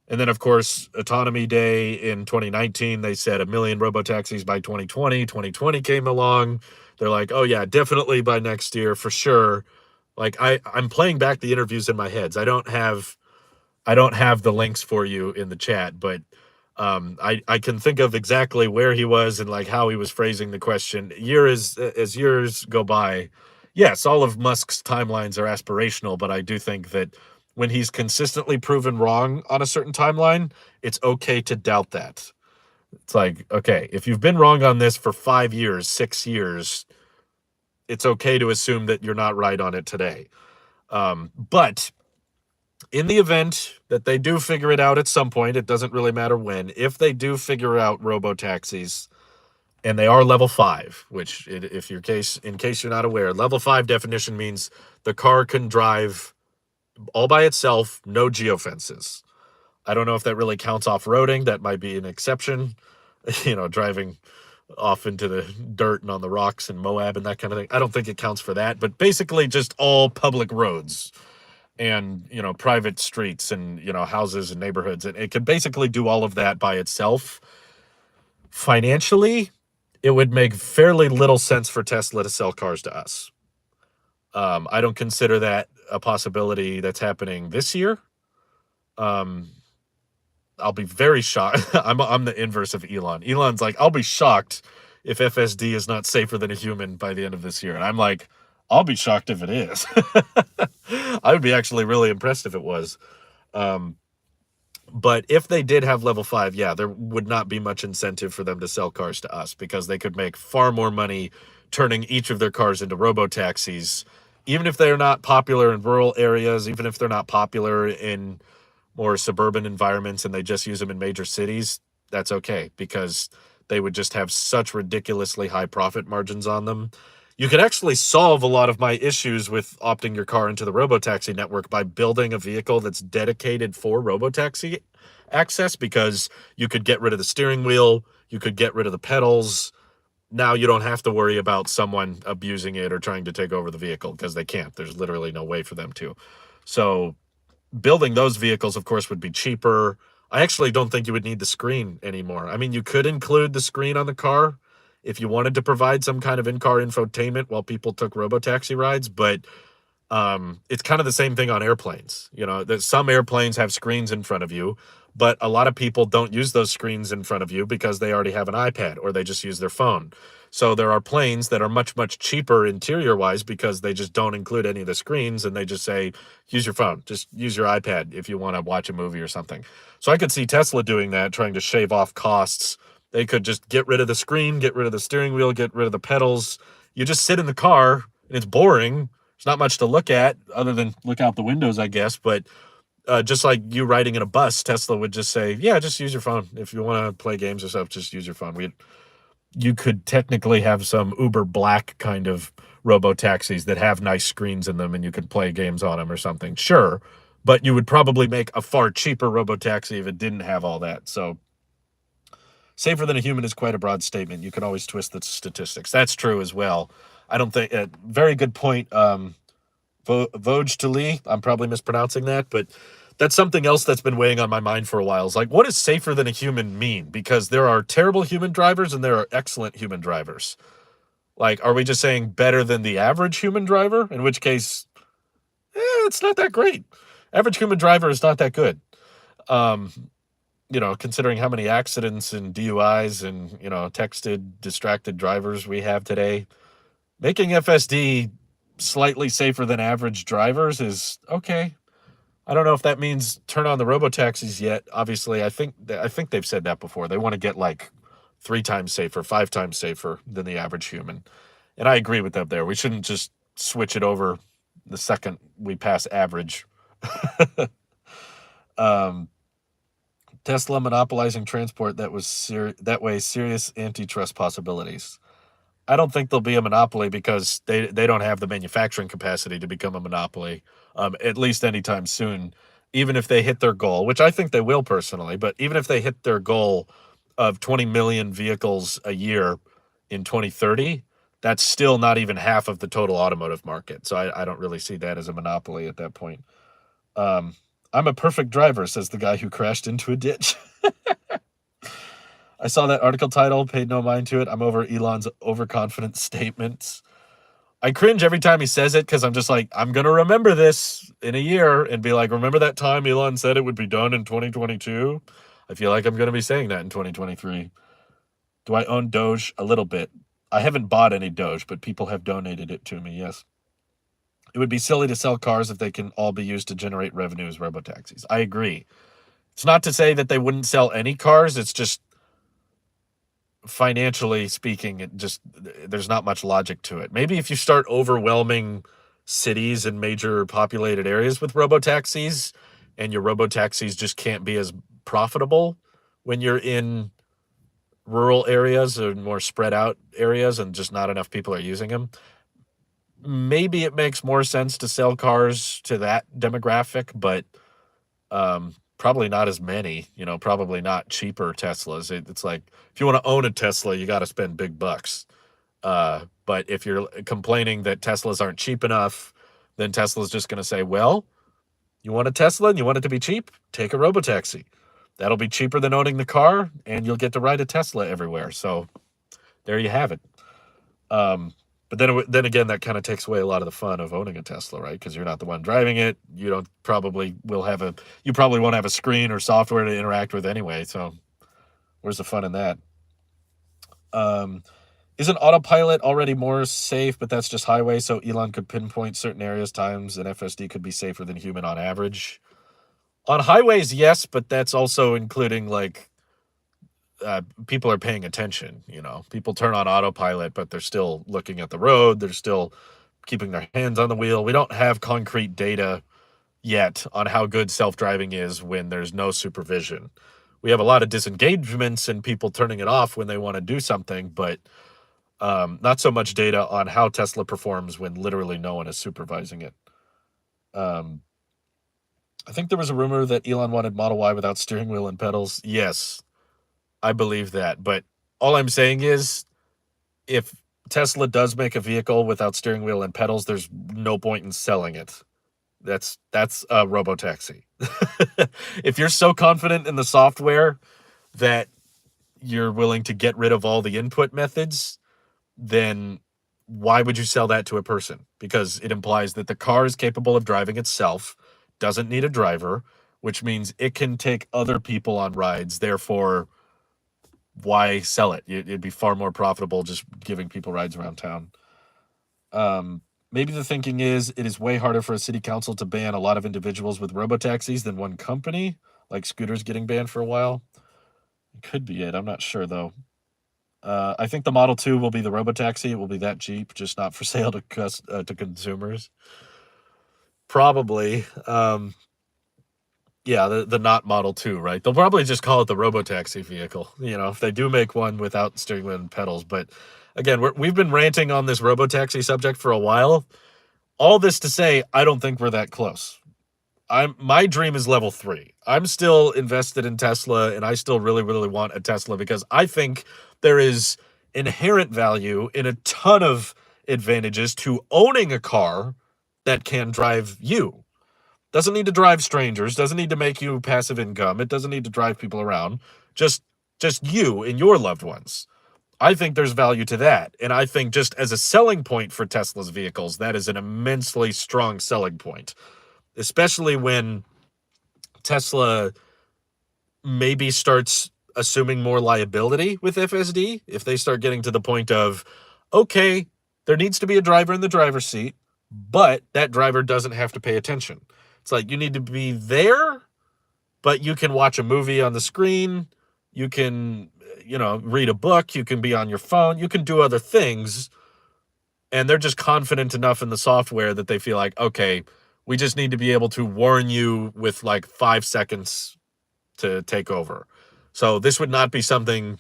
then, of course, Autonomy Day in 2019, they said 1 million robotaxis by 2020. 2020 came along. They're like, oh, yeah, definitely by next year for sure. Like, I'm playing back the interviews in my head. I don't have the links for you in the chat, but I can think of exactly where he was and like how he was phrasing the question. As years go by, yes, all of Musk's timelines are aspirational, but I do think that when he's consistently proven wrong on a certain timeline, it's okay to doubt that. It's like, okay, if you've been wrong on this for 5 years, 6 years, it's okay to assume that you're not right on it today. But in the event that they do figure it out at some point, it doesn't really matter when, if they do figure out robo-taxis and they are level 5, which if you're in case you're not aware, level 5 definition means the car can drive all by itself, no geofences. I don't know if that really counts off-roading. That might be an exception, driving off into the dirt and on the rocks in Moab and that kind of thing. I don't think it counts for that, but basically just all public roads and, private streets and, houses and neighborhoods. And it can basically do all of that by itself. Financially, it would make fairly little sense for Tesla to sell cars to us. I don't consider that a possibility that's happening this year. I'll be very shocked. I'm the inverse of Elon. Elon's like, I'll be shocked if FSD is not safer than a human by the end of this year. And I'm like, I'll be shocked if it is. I would be actually really impressed if it was. But if they did have level 5, yeah, there would not be much incentive for them to sell cars to us because they could make far more money turning each of their cars into robo-taxis, even if they're not popular in rural areas, even if they're not popular in more suburban environments and they just use them in major cities. That's okay because they would just have such ridiculously high profit margins on them. You could actually solve a lot of my issues with opting your car into the robotaxi network by building a vehicle that's dedicated for robotaxi access, because you could get rid of the steering wheel, you could get rid of the pedals. Now you don't have to worry about someone abusing it or trying to take over the vehicle because they can't. There's literally no way for them to. So building those vehicles, of course, would be cheaper. I actually don't think you would need the screen anymore. I mean, you could include the screen on the car if you wanted to provide some kind of in-car infotainment while people took robotaxi rides, but it's kind of the same thing on airplanes. That some airplanes have screens in front of you, but a lot of people don't use those screens in front of you because they already have an iPad or they just use their phone. So there are planes that are much, much cheaper interior-wise because they just don't include any of the screens and they just say, use your phone, just use your iPad if you want to watch a movie or something. So I could see Tesla doing that, trying to shave off costs. They could just get rid of the screen, get rid of the steering wheel, get rid of the pedals. You just sit in the car and it's boring. There's not much to look at other than look out the windows, I guess. But just like you riding in a bus, Tesla would just say, yeah, just use your phone. If you want to play games or stuff, just use your phone. You could technically have some Uber Black kind of robo-taxis that have nice screens in them and you could play games on them or something. Sure. But you would probably make a far cheaper robo-taxi if it didn't have all that. So safer than a human is quite a broad statement. You can always twist the statistics. That's true as well. I don't think very good point. Voj to Lee. I'm probably mispronouncing that, but that's something else that's been weighing on my mind for a while. Is like, what does safer than a human mean? Because there are terrible human drivers and there are excellent human drivers. Like, are we just saying better than the average human driver? In which case, it's not that great. Average human driver is not that good. Considering how many accidents and DUIs and, texted, distracted drivers we have today, making FSD slightly safer than average drivers is okay. I don't know if that means turn on the robo-taxis yet. Obviously, I think they've said that before. They want to get like 3 times safer, 5 times safer than the average human. And I agree with them there. We shouldn't just switch it over the second we pass average. Tesla monopolizing transport that way serious antitrust possibilities. I don't think there'll be a monopoly because they don't have the manufacturing capacity to become a monopoly, at least anytime soon, even if they hit their goal, which I think they will personally, but even if they hit their goal of 20 million vehicles a year in 2030, that's still not even half of the total automotive market. So I don't really see that as a monopoly at that point. I'm a perfect driver, says the guy who crashed into a ditch. I saw that article title, paid no mind to it. I'm over Elon's overconfident statements. I cringe every time he says it because I'm just like, I'm going to remember this in a year and be like, remember that time Elon said it would be done in 2022? I feel like I'm going to be saying that in 2023. Do I own Doge? A little bit. I haven't bought any Doge, but people have donated it to me, yes. It would be silly to sell cars if they can all be used to generate revenue as robotaxis. I agree. It's not to say that they wouldn't sell any cars. It's just financially speaking, there's not much logic to it. Maybe if you start overwhelming cities and major populated areas with robotaxis, and your robotaxis just can't be as profitable when you're in rural areas or more spread out areas and just not enough people are using them, maybe it makes more sense to sell cars to that demographic, but probably not as many, probably not cheaper Teslas. It's like, if you want to own a Tesla, you got to spend big bucks. But if you're complaining that Teslas aren't cheap enough, then Tesla's just going to say, well, you want a Tesla and you want it to be cheap? Take a robotaxi. That'll be cheaper than owning the car, and you'll get to ride a Tesla everywhere. So there you have it. But then again, that kind of takes away a lot of the fun of owning a Tesla, right? Because you're not the one driving it. You probably won't have a screen or software to interact with anyway. So where's the fun in that? Isn't autopilot already more safe, but that's just highway, so Elon could pinpoint certain areas, times, and FSD could be safer than human on average? On highways, yes, but that's also including, like, people are paying attention, People turn on autopilot, but they're still looking at the road. They're still keeping their hands on the wheel. We don't have concrete data yet on how good self-driving is when there's no supervision. We have a lot of disengagements and people turning it off when they want to do something, but not so much data on how Tesla performs when literally no one is supervising it. I think there was a rumor that Elon wanted Model Y without steering wheel and pedals. Yes, I believe that. But all I'm saying is, if Tesla does make a vehicle without steering wheel and pedals, there's no point in selling it. That's a robotaxi. If you're so confident in the software that you're willing to get rid of all the input methods, then why would you sell that to a person? Because it implies that the car is capable of driving itself, doesn't need a driver, which means it can take other people on rides. Therefore, why sell it? It'd be far more profitable just giving people rides around town. Maybe the thinking is it is way harder for a city council to ban a lot of individuals with robotaxis than one company, like scooters getting banned for a while. It could be it. I'm not sure, though. I think the Model 2 will be the robotaxi. It will be that Jeep, just not for sale to consumers. Probably. Yeah, the not Model 2, right? They'll probably just call it the robotaxi vehicle, if they do make one without steering wheel and pedals. But again, we've been ranting on this robotaxi subject for a while. All this to say, I don't think we're that close. My dream is level 3. I'm still invested in Tesla, and I still really, really want a Tesla because I think there is inherent value in a ton of advantages to owning a car that can drive you. Doesn't need to drive strangers, doesn't need to make you passive income. It doesn't need to drive people around. Just you and your loved ones. I think there's value to that. And I think just as a selling point for Tesla's vehicles, that is an immensely strong selling point. Especially when Tesla maybe starts assuming more liability with FSD. If they start getting to the point of, okay, there needs to be a driver in the driver's seat, but that driver doesn't have to pay attention. It's like, you need to be there, but you can watch a movie on the screen. You can, read a book. You can be on your phone. You can do other things. And they're just confident enough in the software that they feel like, okay, we just need to be able to warn you with like 5 seconds to take over. So this would not be something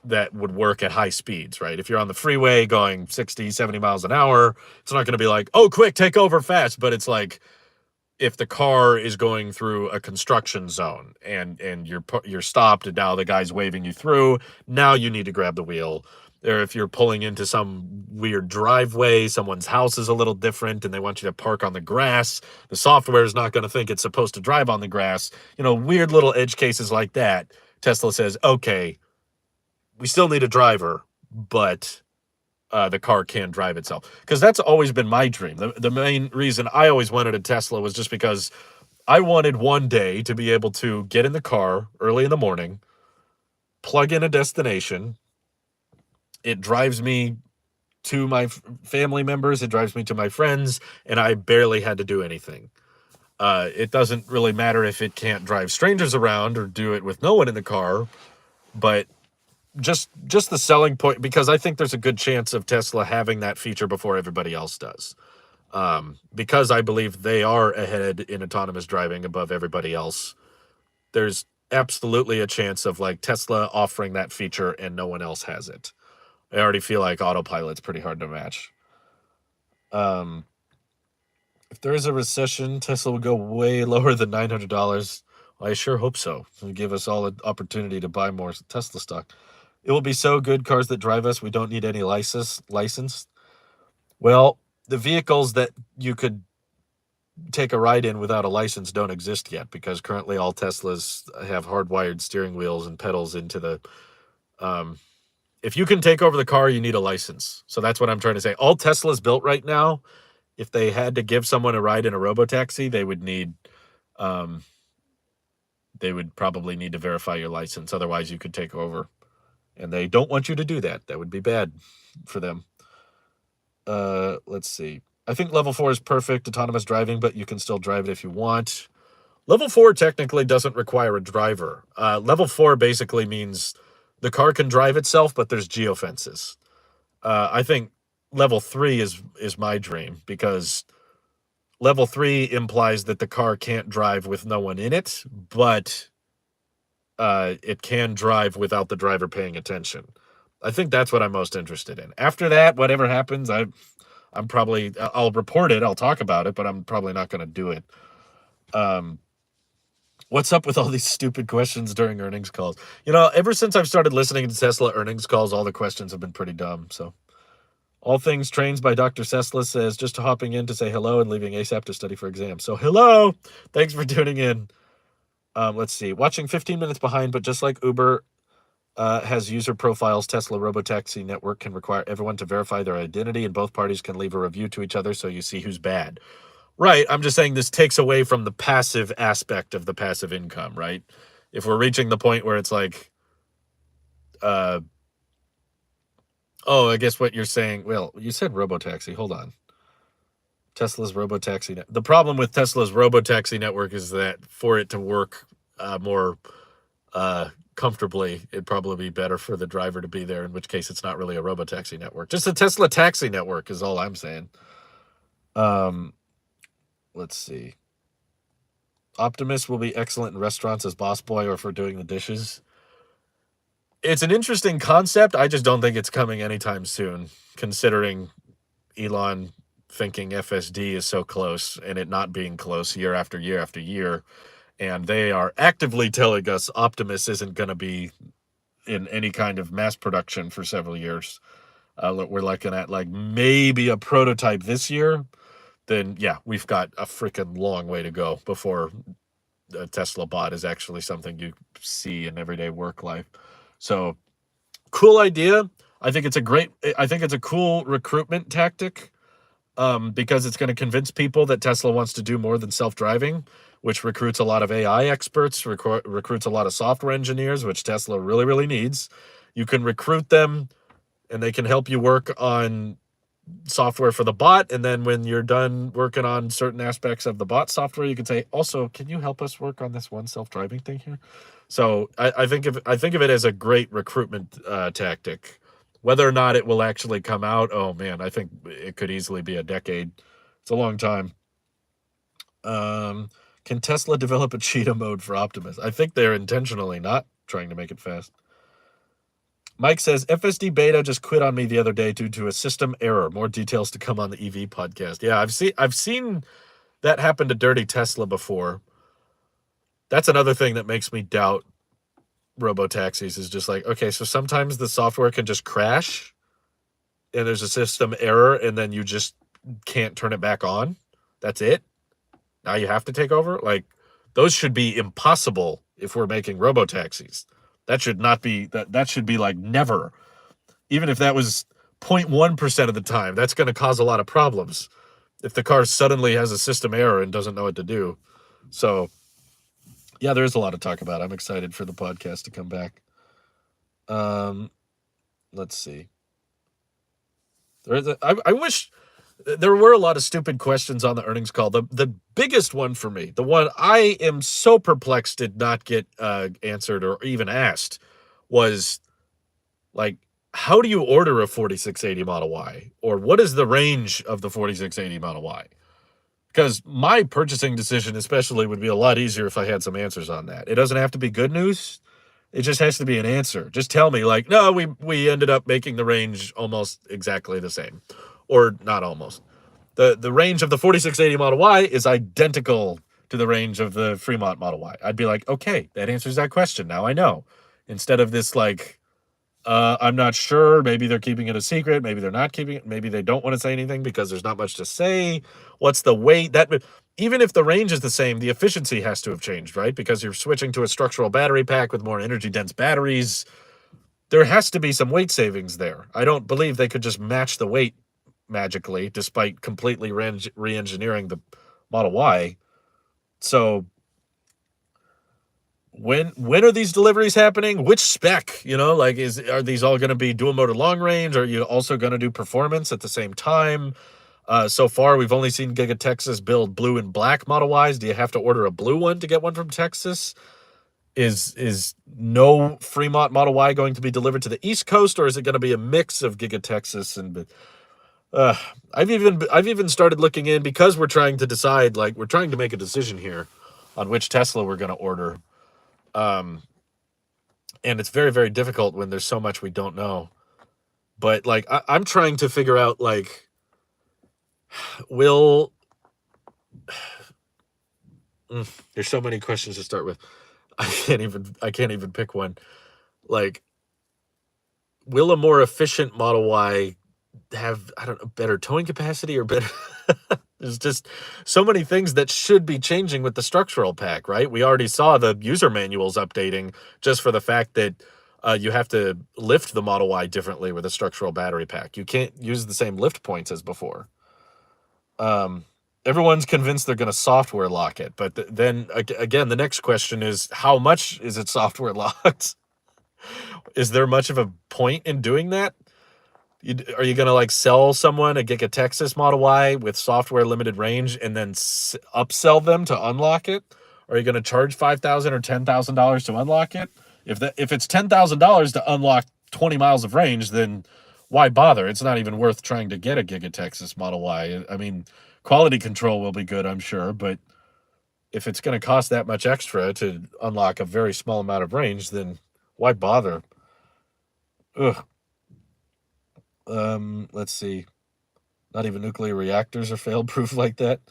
that would work at high speeds, right? If you're on the freeway going 60, 70 miles an hour, it's not going to be like, oh, quick, take over fast. But it's like, if the car is going through a construction zone and you're stopped and now the guy's waving you through, now you need to grab the wheel. Or if you're pulling into some weird driveway, someone's house is a little different and they want you to park on the grass, the software is not going to think it's supposed to drive on the grass. Weird little edge cases like that. Tesla says, okay, we still need a driver, but the car can drive itself. Because that's always been my dream. The main reason I always wanted a Tesla was just because I wanted one day to be able to get in the car early in the morning, plug in a destination. It drives me to my family members. It drives me to my friends, and I barely had to do anything. It doesn't really matter if it can't drive strangers around or do it with no one in the car, but just the selling point, because I think there's a good chance of Tesla having that feature before everybody else does. Because I believe they are ahead in autonomous driving above everybody else. There's absolutely a chance of like Tesla offering that feature and no one else has it. I already feel like autopilot's pretty hard to match. If there is a recession, Tesla will go way lower than $900. I sure hope so. It'll give us all an opportunity to buy more Tesla stock. It will be so good, cars that drive us, we don't need any license. Well, the vehicles that you could take a ride in without a license don't exist yet, because currently all Teslas have hardwired steering wheels and pedals into the if you can take over the car, you need a license. So that's what I'm trying to say. All Teslas built right now, if they had to give someone a ride in a robotaxi, they would probably need to verify your license. Otherwise, you could take over. And they don't want you to do that. That would be bad for them. Let's see. I think level 4 is perfect autonomous driving, but you can still drive it if you want. Level 4 technically doesn't require a driver. Level 4 basically means the car can drive itself, but there's geofences. I think level 3 is my dream, because level 3 implies that the car can't drive with no one in it, but it can drive without the driver paying attention. I think that's what I'm most interested in. After that, whatever happens, I'll report it, I'll talk about it, but I'm probably not going to do it. What's up with all these stupid questions during earnings calls? Ever since I've started listening to Tesla earnings calls, all the questions have been pretty dumb. So, All Things Trains by Dr. Sesla says, just hopping in to say hello and leaving ASAP to study for exams. So, hello! Thanks for tuning in. Let's see. Watching 15 minutes behind, but just like Uber has user profiles, Tesla Robotaxi network can require everyone to verify their identity, and both parties can leave a review to each other so you see who's bad. Right, I'm just saying this takes away from the passive aspect of the passive income, right? If we're reaching the point where it's like, I guess what you're saying, well, you said robotaxi, hold on. Tesla's robotaxi. The problem with Tesla's robotaxi network is that for it to work more comfortably, it'd probably be better for the driver to be there, in which case it's not really a robotaxi network. Just a Tesla taxi network is all I'm saying. Let's see. Optimus will be excellent in restaurants as boss boy or for doing the dishes. It's an interesting concept. I just don't think it's coming anytime soon, considering Elon thinking FSD is so close and it not being close year after year after year. And they are actively telling us Optimus isn't going to be in any kind of mass production for several years. We're looking at like maybe a prototype this year. Then yeah, we've got a freaking long way to go before a Tesla bot is actually something you see in everyday work life. So cool idea. I think it's a cool recruitment tactic, because it's going to convince people that Tesla wants to do more than self-driving, which recruits a lot of AI experts, recruits a lot of software engineers, which Tesla really, really needs. You can recruit them and they can help you work on software for the bot, and then when you're done working on certain aspects of the bot software, you can say, also, can you help us work on this one self-driving thing here? So I think of it as a great recruitment tactic. Whether or not it will actually come out, oh man, I think it could easily be a decade. It's a long time. Can Tesla develop a cheetah mode for Optimus? I think they're intentionally not trying to make it fast. Mike says, FSD beta just quit on me the other day due to a system error. More details to come on the EV podcast. Yeah, I've seen that happen to Dirty Tesla before. That's another thing that makes me doubt robotaxis, is just like, okay, so sometimes the software can just crash and there's a system error and then you just can't turn it back on. That's it. Now you have to take over. Like, those should be impossible if we're making robotaxis. That should not be, that should be like never. Even if that was 0.1% of the time, that's going to cause a lot of problems if the car suddenly has a system error and doesn't know what to do. So yeah, there is a lot to talk about. I'm excited for the podcast to come back. Let's see. I wish there were a lot of stupid questions on the earnings call. The biggest one for me, the one I am so perplexed did not get answered or even asked, was Like, how do you order a 4680 Model Y? Or what is the range of the 4680 Model Y? Because my purchasing decision especially would be a lot easier if I had some answers on that. It doesn't have to be good news. It just has to be an answer. Just tell me, like, no, we ended up making the range almost exactly the same. Or not almost. The range of the 4680 Model Y is identical to the range of the Fremont Model Y. I'd be like, okay, that answers that question. Now I know. Instead of this, like, I'm not sure. Maybe they're keeping it a secret. Maybe they're not keeping it. Maybe they don't want to say anything because there's not much to say. What's the weight? That even if the range is the same, the efficiency has to have changed, right? Because you're switching to a structural battery pack with more energy dense batteries. There has to be some weight savings there. I don't believe they could just match the weight magically, despite completely re-engineering the Model Y. So when are these deliveries happening? Which spec? Like, are these all going to be dual motor long range? Are you also going to do performance at the same time? So far, we've only seen Giga Texas build blue and black Model Ys. Do you have to order a blue one to get one from Texas? Is no Fremont Model Y going to be delivered to the East Coast, or is it going to be a mix of Giga Texas and? I've even started looking in because we're trying to decide, like, we're trying to make a decision here on which Tesla we're going to order. And it's very, very difficult when there's so much we don't know. But, like, I'm trying to figure out, like, there's so many questions to start with. I can't even pick one. Like, will a more efficient Model Y have, I don't know, better towing capacity or better? There's just so many things that should be changing with the structural pack, right? We already saw the user manuals updating just for the fact that you have to lift the Model Y differently with a structural battery pack. You can't use the same lift points as before. Everyone's convinced they're going to software lock it, but then again, the next question is, how much is it software locked? Is there much of a point in doing that? Are you going to, like, sell someone a Giga Texas Model Y with software limited range and then upsell them to unlock it? Are you going to charge $5,000 or $10,000 to unlock it? If it's $10,000 to unlock 20 miles of range, then why bother? It's not even worth trying to get a Giga Texas Model Y. I mean, quality control will be good, I'm sure, but if it's going to cost that much extra to unlock a very small amount of range, then why bother? Ugh. Let's see. Not even nuclear reactors are fail-proof like that.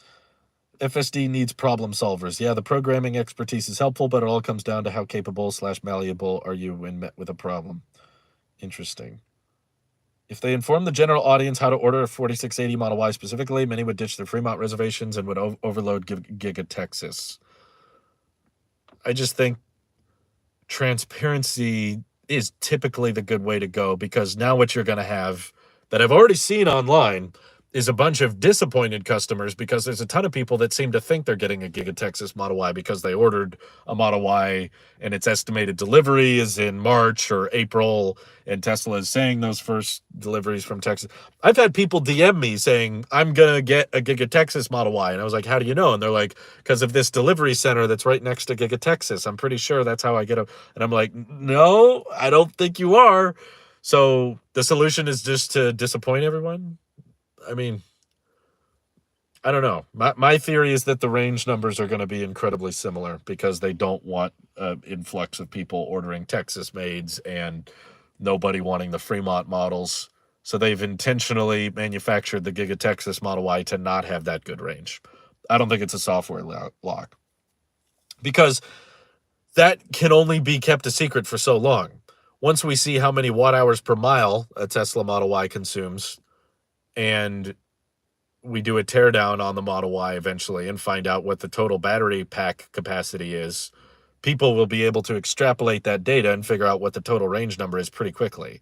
FSD needs problem solvers. Yeah, the programming expertise is helpful, but it all comes down to how capable/malleable are you when met with a problem. Interesting. If they inform the general audience how to order a 4680 Model Y specifically, many would ditch their Fremont reservations and would overload Giga Texas. I just think transparency is typically the good way to go, because now what you're going to have that I've already seen online is a bunch of disappointed customers, because there's a ton of people that seem to think they're getting a Giga Texas Model Y because they ordered a Model Y and its estimated delivery is in March or April, and Tesla is saying those first deliveries from Texas. I've had people DM me saying, I'm going to get a Giga Texas Model Y. And I was like, how do you know? And they're like, because of this delivery center that's right next to Giga Texas. I'm pretty sure that's how I get them. And I'm like, no, I don't think you are. So the solution is just to disappoint everyone. I mean, I don't know. My theory is that the range numbers are going to be incredibly similar because they don't want an influx of people ordering Texas mades and nobody wanting the Fremont models. So they've intentionally manufactured the Giga Texas Model Y to not have that good range. I don't think it's a software lock, because that can only be kept a secret for so long. Once we see how many watt hours per mile a Tesla Model Y consumes, and we do a teardown on the Model Y eventually and find out what the total battery pack capacity is, people will be able to extrapolate that data and figure out what the total range number is pretty quickly.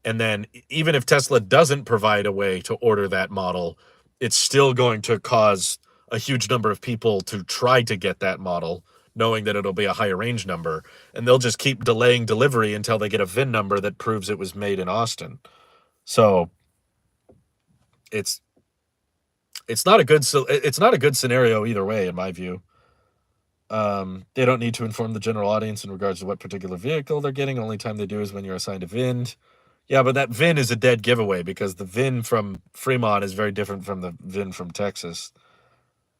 And then even if Tesla doesn't provide a way to order that model, it's still going to cause a huge number of people to try to get that model, knowing that it'll be a higher range number. And they'll just keep delaying delivery until they get a VIN number that proves it was made in Austin. So it's not a good scenario either way, in my view. They don't need to inform the general audience in regards to what particular vehicle they're getting. Only time they do is when you're assigned a VIN. Yeah, but that VIN is a dead giveaway because the VIN from Fremont is very different from the VIN from Texas.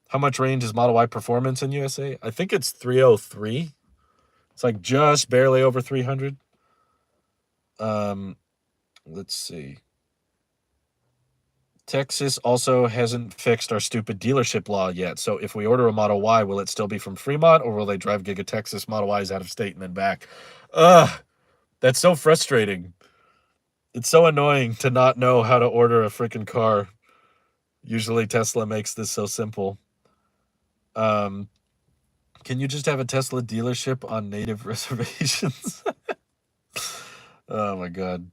How much range is Model Y Performance in USA? I think it's 303. It's like just barely over 300. Let's see. Texas also hasn't fixed our stupid dealership law yet. So if we order a Model Y, will it still be from Fremont, or will they drive Giga Texas Model Ys out of state and then back? Ugh, that's so frustrating. It's so annoying to not know how to order a freaking car. Usually Tesla makes this so simple. Can you just have a Tesla dealership on native reservations? Oh my god.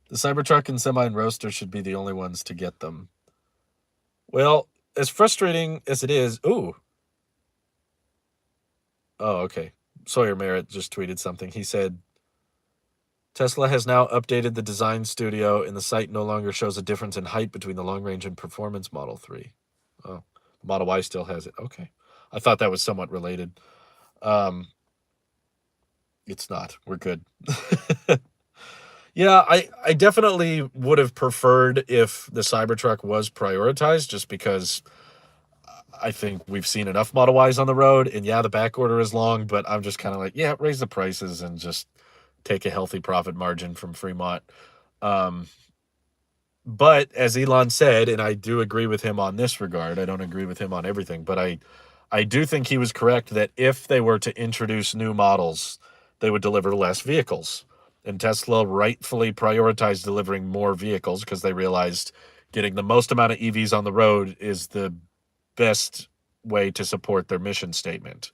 The Cybertruck and Semi and Roadster should be the only ones to get them. Well, as frustrating as it is, ooh. Oh, okay. Sawyer Merritt just tweeted something. He said, Tesla has now updated the design studio, and the site no longer shows a difference in height between the long range and performance Model 3. Oh, Model Y still has it. Okay. I thought that was somewhat related. It's not. We're good. Yeah, I definitely would have preferred if the Cybertruck was prioritized, just because I think we've seen enough Model Ys on the road, and yeah, the back order is long, but I'm just kind of like, yeah, raise the prices and just take a healthy profit margin from Fremont. Um, but as Elon said, and I do agree with him on this regard, I don't agree with him on everything, but I do think he was correct that if they were to introduce new models, they would deliver less vehicles. And Tesla rightfully prioritized delivering more vehicles because they realized getting the most amount of EVs on the road is the best way to support their mission statement.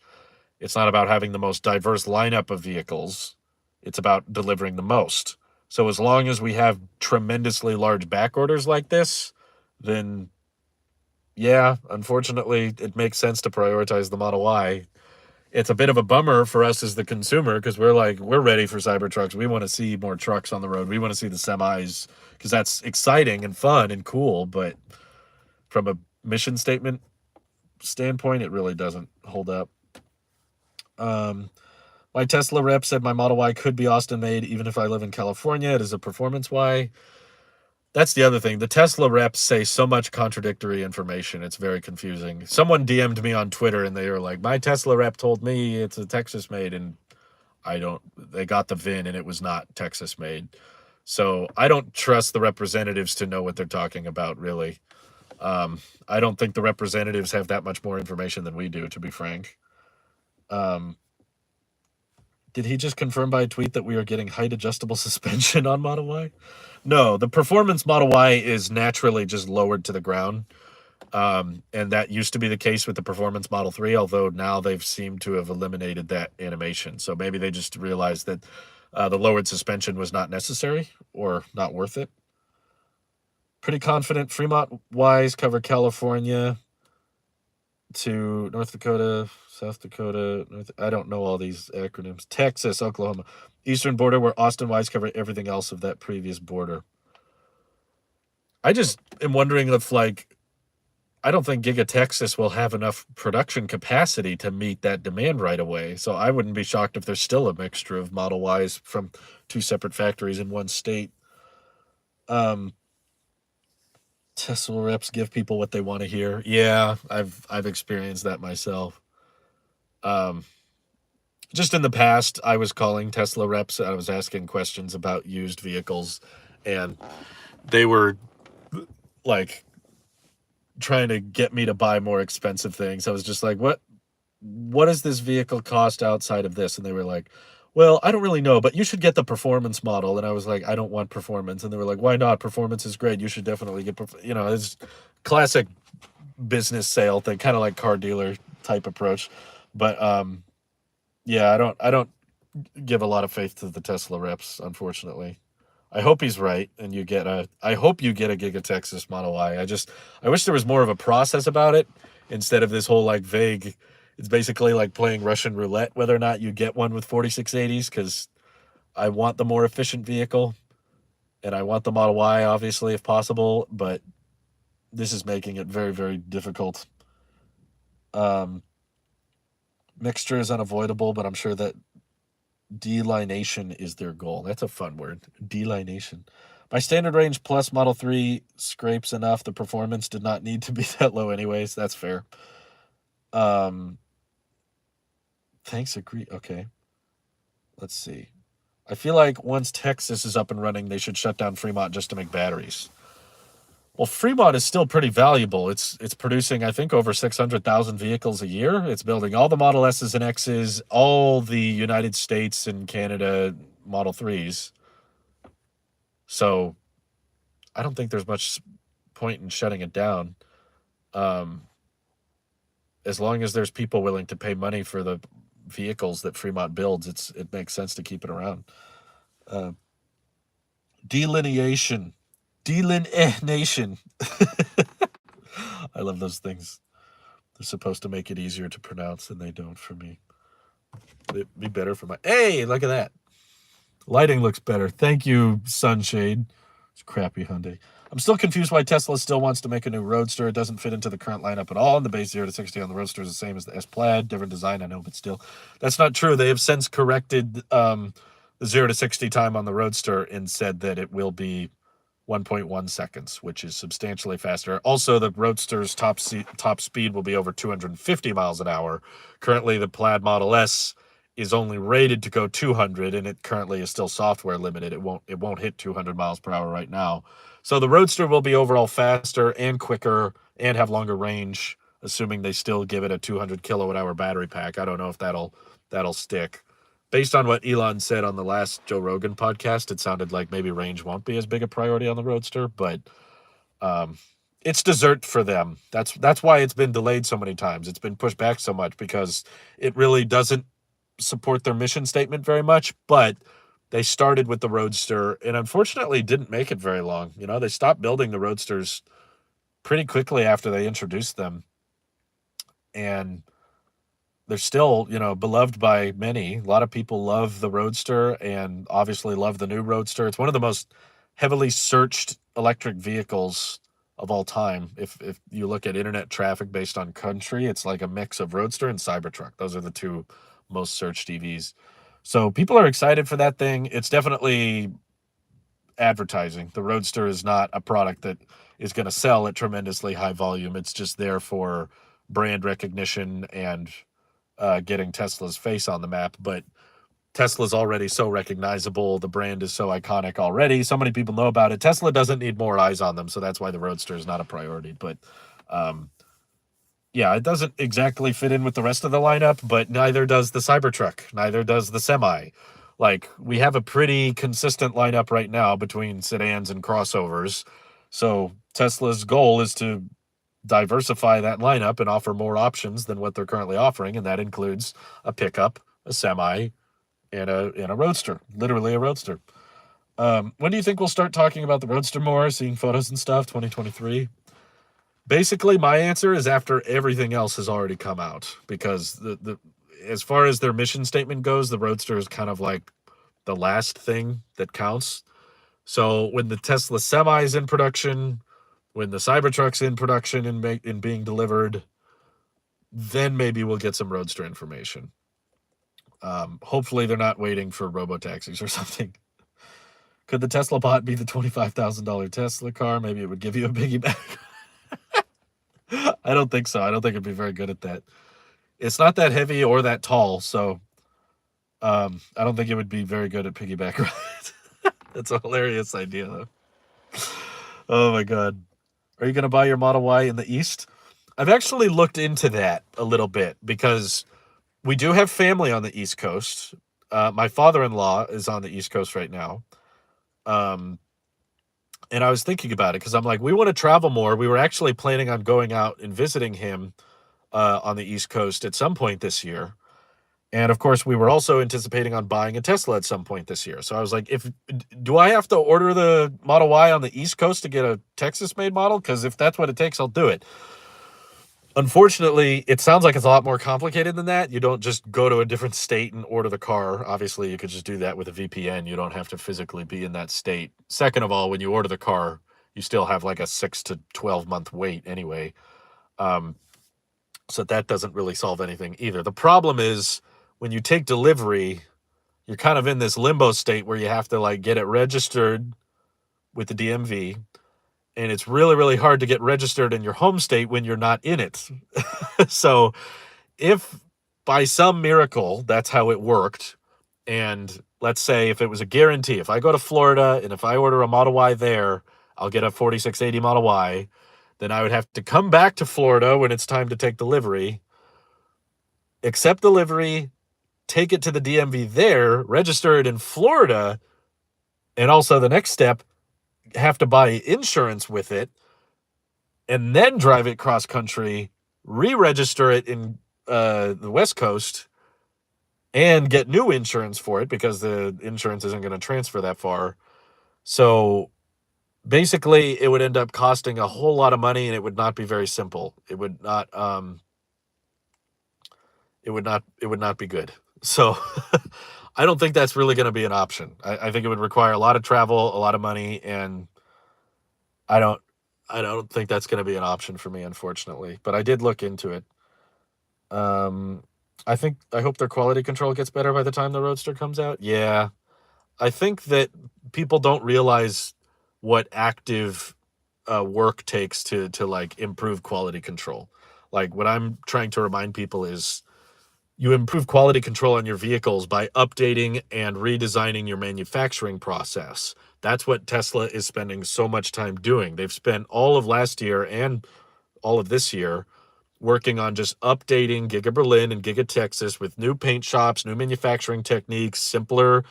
It's not about having the most diverse lineup of vehicles, it's about delivering the most. So as long as we have tremendously large back orders like this, then yeah, unfortunately, it makes sense to prioritize the Model Y. It's a bit of a bummer for us as the consumer because we're ready for Cybertrucks. We want to see more trucks on the road. We want to see the semis because that's exciting and fun and cool. But from a mission statement standpoint, it really doesn't hold up. My Tesla rep said my Model Y could be Austin made even if I live in California. It is a performance Y. That's the other thing. The Tesla reps say so much contradictory information. It's very confusing. Someone DM'd me on Twitter and they were like, my Tesla rep told me it's a Texas made, and they got the VIN and it was not Texas made. So I don't trust the representatives to know what they're talking about, really. I don't think the representatives have that much more information than we do, to be frank. Did he just confirm by a tweet that we are getting height adjustable suspension on Model Y? No, the performance Model Y is naturally just lowered to the ground. And that used to be the case with the performance Model 3, although now they've seemed to have eliminated that animation. So maybe they just realized that the lowered suspension was not necessary or not worth it. Pretty confident Fremont Ys cover California to North Dakota, South Dakota, I don't know all these acronyms. Texas, Oklahoma. Eastern border where Austin Ys cover everything else of that previous border. I just am wondering if, like, I don't think Giga Texas will have enough production capacity to meet that demand right away. So I wouldn't be shocked if there's still a mixture of Model Ys from two separate factories in one state. Tesla reps give people what they want to hear. Yeah, I've experienced that myself. Just in the past, I was calling Tesla reps. I was asking questions about used vehicles, and they were like trying to get me to buy more expensive things. I was just like, what does this vehicle cost outside of this? And they were like, well, I don't really know, but you should get the performance model. And I was like, I don't want performance. And they were like, why not? Performance is great. You should definitely get, it's classic business sale thing, kind of like car dealer type approach. But yeah, I don't give a lot of faith to the Tesla reps, unfortunately. I hope he's right, and I hope you get a Giga Texas Model Y. I wish there was more of a process about it instead of this whole like vague. It's basically like playing Russian roulette whether or not you get one with 4680s, because I want the more efficient vehicle, and I want the Model Y obviously if possible, but this is making it very, very difficult. Mixture is unavoidable, but I'm sure that Delineation is their goal. That's a fun word. Delineation. My standard range plus Model 3 scrapes enough. The performance did not need to be that low anyways. That's fair. Thanks, agree. Okay. Let's see. I feel like once Texas is up and running, they should shut down Fremont just to make batteries. Well, Fremont is still pretty valuable. It's producing, I think, over 600,000 vehicles a year. It's building all the Model S's and X's, all the United States and Canada Model 3s. So I don't think there's much point in shutting it down. As long as there's people willing to pay money for the vehicles that Fremont builds, it makes sense to keep it around. Delineation. Delineation. I love those things. They're supposed to make it easier to pronounce, and they don't for me. It'd be better for my... Hey, look at that. Lighting looks better. Thank you, Sunshade. It's crappy Hyundai. I'm still confused why Tesla still wants to make a new Roadster. It doesn't fit into the current lineup at all. And the base 0 to 60 on the Roadster is the same as the S-Plaid. Different design, I know, but still. That's not true. They have since corrected the 0 to 60 time on the Roadster and said that it will be 1.1 seconds, which is substantially faster. Also, the Roadster's top speed will be over 250 miles an hour. Currently, the Plaid Model S is only rated to go 200, and it currently is still software limited. It won't hit 200 miles per hour right now. So the Roadster will be overall faster and quicker and have longer range, assuming they still give it a 200 kilowatt hour battery pack. I don't know if that'll stick. Based on what Elon said on the last Joe Rogan podcast, it sounded like maybe range won't be as big a priority on the Roadster, but it's dessert for them. That's why it's been delayed so many times. It's been pushed back so much because it really doesn't support their mission statement very much, but they started with the Roadster and unfortunately didn't make it very long. You know, they stopped building the Roadsters pretty quickly after they introduced them. And they're still, you know, beloved by many. A lot of people love the Roadster and obviously love the new Roadster. It's one of the most heavily searched electric vehicles of all time. If you look at internet traffic based on country, it's like a mix of Roadster and Cybertruck. Those are the two most searched EVs. So people are excited for that thing. It's definitely advertising. The Roadster is not a product that is going to sell at tremendously high volume. It's just there for brand recognition and getting Tesla's face on the map. But Tesla's already so recognizable. The brand is so iconic already. So many people know about it. Tesla doesn't need more eyes on them. So that's why the Roadster is not a priority. But yeah, it doesn't exactly fit in with the rest of the lineup, but neither does the Cybertruck, neither does the Semi. Like, we have a pretty consistent lineup right now between sedans and crossovers. So Tesla's goal is to diversify that lineup and offer more options than what they're currently offering, and that includes a pickup, a Semi, and a Roadster, literally a Roadster. When do you think we'll start talking about the Roadster more, seeing photos and stuff, 2023? Basically, my answer is after everything else has already come out, because the as far as their mission statement goes, the Roadster is kind of like the last thing that counts. So when the Tesla Semi is in production, when the Cybertruck's in production and being delivered, then maybe we'll get some Roadster information. Hopefully they're not waiting for robo-taxis or something. Could the Tesla bot be the $25,000 Tesla car? Maybe it would give you a piggyback. I don't think so. I don't think it'd be very good at that. It's not that heavy or that tall, so I don't think it would be very good at piggyback rides. That's a hilarious idea, though. Oh my God. Are you going to buy your Model Y in the East? I've actually looked into that a little bit because we do have family on the East Coast. My father-in-law is on the East Coast right now. And I was thinking about it because I'm like, we want to travel more. We were actually planning on going out and visiting him on the East Coast at some point this year. And of course, we were also anticipating on buying a Tesla at some point this year. So I was like, do I have to order the Model Y on the East Coast to get a Texas-made model? Because if that's what it takes, I'll do it. Unfortunately, it sounds like it's a lot more complicated than that. You don't just go to a different state and order the car. Obviously, you could just do that with a VPN. You don't have to physically be in that state. Second of all, when you order the car, you still have like a 6 to 12 month wait anyway. So that doesn't really solve anything either. The problem is when you take delivery, you're kind of in this limbo state where you have to like get it registered with the DMV, and it's really, really hard to get registered in your home state when you're not in it. So if by some miracle that's how it worked, and let's say if it was a guarantee, if I go to Florida and if I order a Model Y there, I'll get a 4680 Model Y, then I would have to come back to Florida when it's time to take delivery, accept delivery, take it to the DMV there, register it in Florida, and also the next step, have to buy insurance with it, and then drive it cross country, re-register it in the West Coast, and get new insurance for it because the insurance isn't going to transfer that far. So basically, it would end up costing a whole lot of money, and it would not be very simple. It would not. It would not be good. So I don't think that's really going to be an option. I think it would require a lot of travel, a lot of money, and I don't think that's going to be an option for me, unfortunately. But I did look into it. I hope their quality control gets better by the time the Roadster comes out. Yeah. I think that people don't realize what active work takes to like improve quality control. Like what I'm trying to remind people is you improve quality control on your vehicles by updating and redesigning your manufacturing process. That's what Tesla is spending so much time doing. They've spent all of last year and all of this year working on just updating Giga Berlin and Giga Texas with new paint shops, new manufacturing techniques, simpler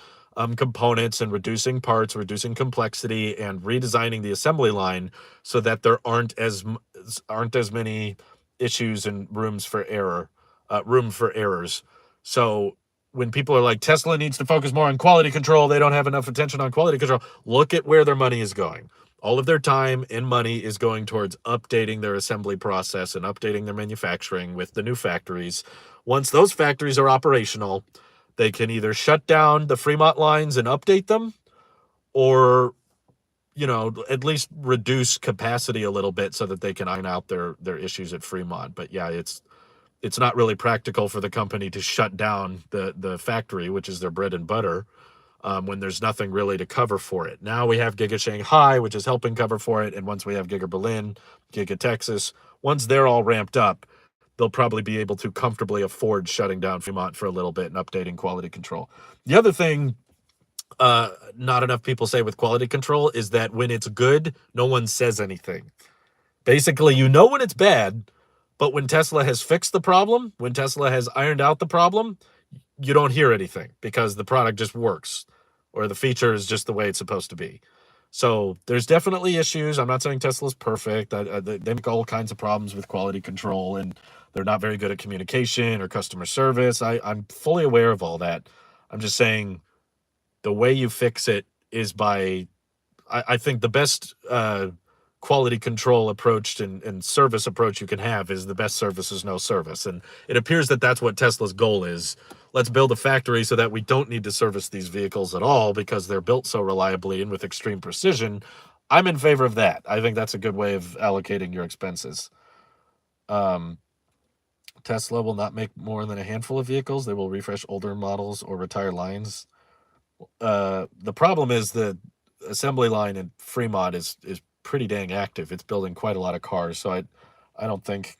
components, and reducing parts, reducing complexity, and redesigning the assembly line so that there aren't as many issues and room for errors. So when people are like, Tesla needs to focus more on quality control, they don't have enough attention on quality control. Look at where their money is going. All of their time and money is going towards updating their assembly process and updating their manufacturing with the new factories. Once those factories are operational, they can either shut down the Fremont lines and update them, or, at least reduce capacity a little bit so that they can iron out their issues at Fremont. But yeah, it's not really practical for the company to shut down the factory, which is their bread and butter, when there's nothing really to cover for it. Now we have Giga Shanghai, which is helping cover for it. And once we have Giga Berlin, Giga Texas, once they're all ramped up, they'll probably be able to comfortably afford shutting down Fremont for a little bit and updating quality control. The other thing not enough people say with quality control is that when it's good, no one says anything. Basically, when it's bad, but when Tesla has fixed the problem, when Tesla has ironed out the problem, you don't hear anything because the product just works, or the feature is just the way it's supposed to be. So there's definitely issues. I'm not saying Tesla's perfect. They make all kinds of problems with quality control, and they're not very good at communication or customer service. I'm fully aware of all that. I'm just saying the way you fix it is by, I think the best quality control approach and service approach you can have is the best service is no service. And it appears that that's what Tesla's goal is. Let's build a factory so that we don't need to service these vehicles at all because they're built so reliably and with extreme precision. I'm in favor of that. I think that's a good way of allocating your expenses. Tesla will not make more than a handful of vehicles. They will refresh older models or retire lines. The problem is the assembly line in Fremont is pretty dang active. It's building quite a lot of cars. So I don't think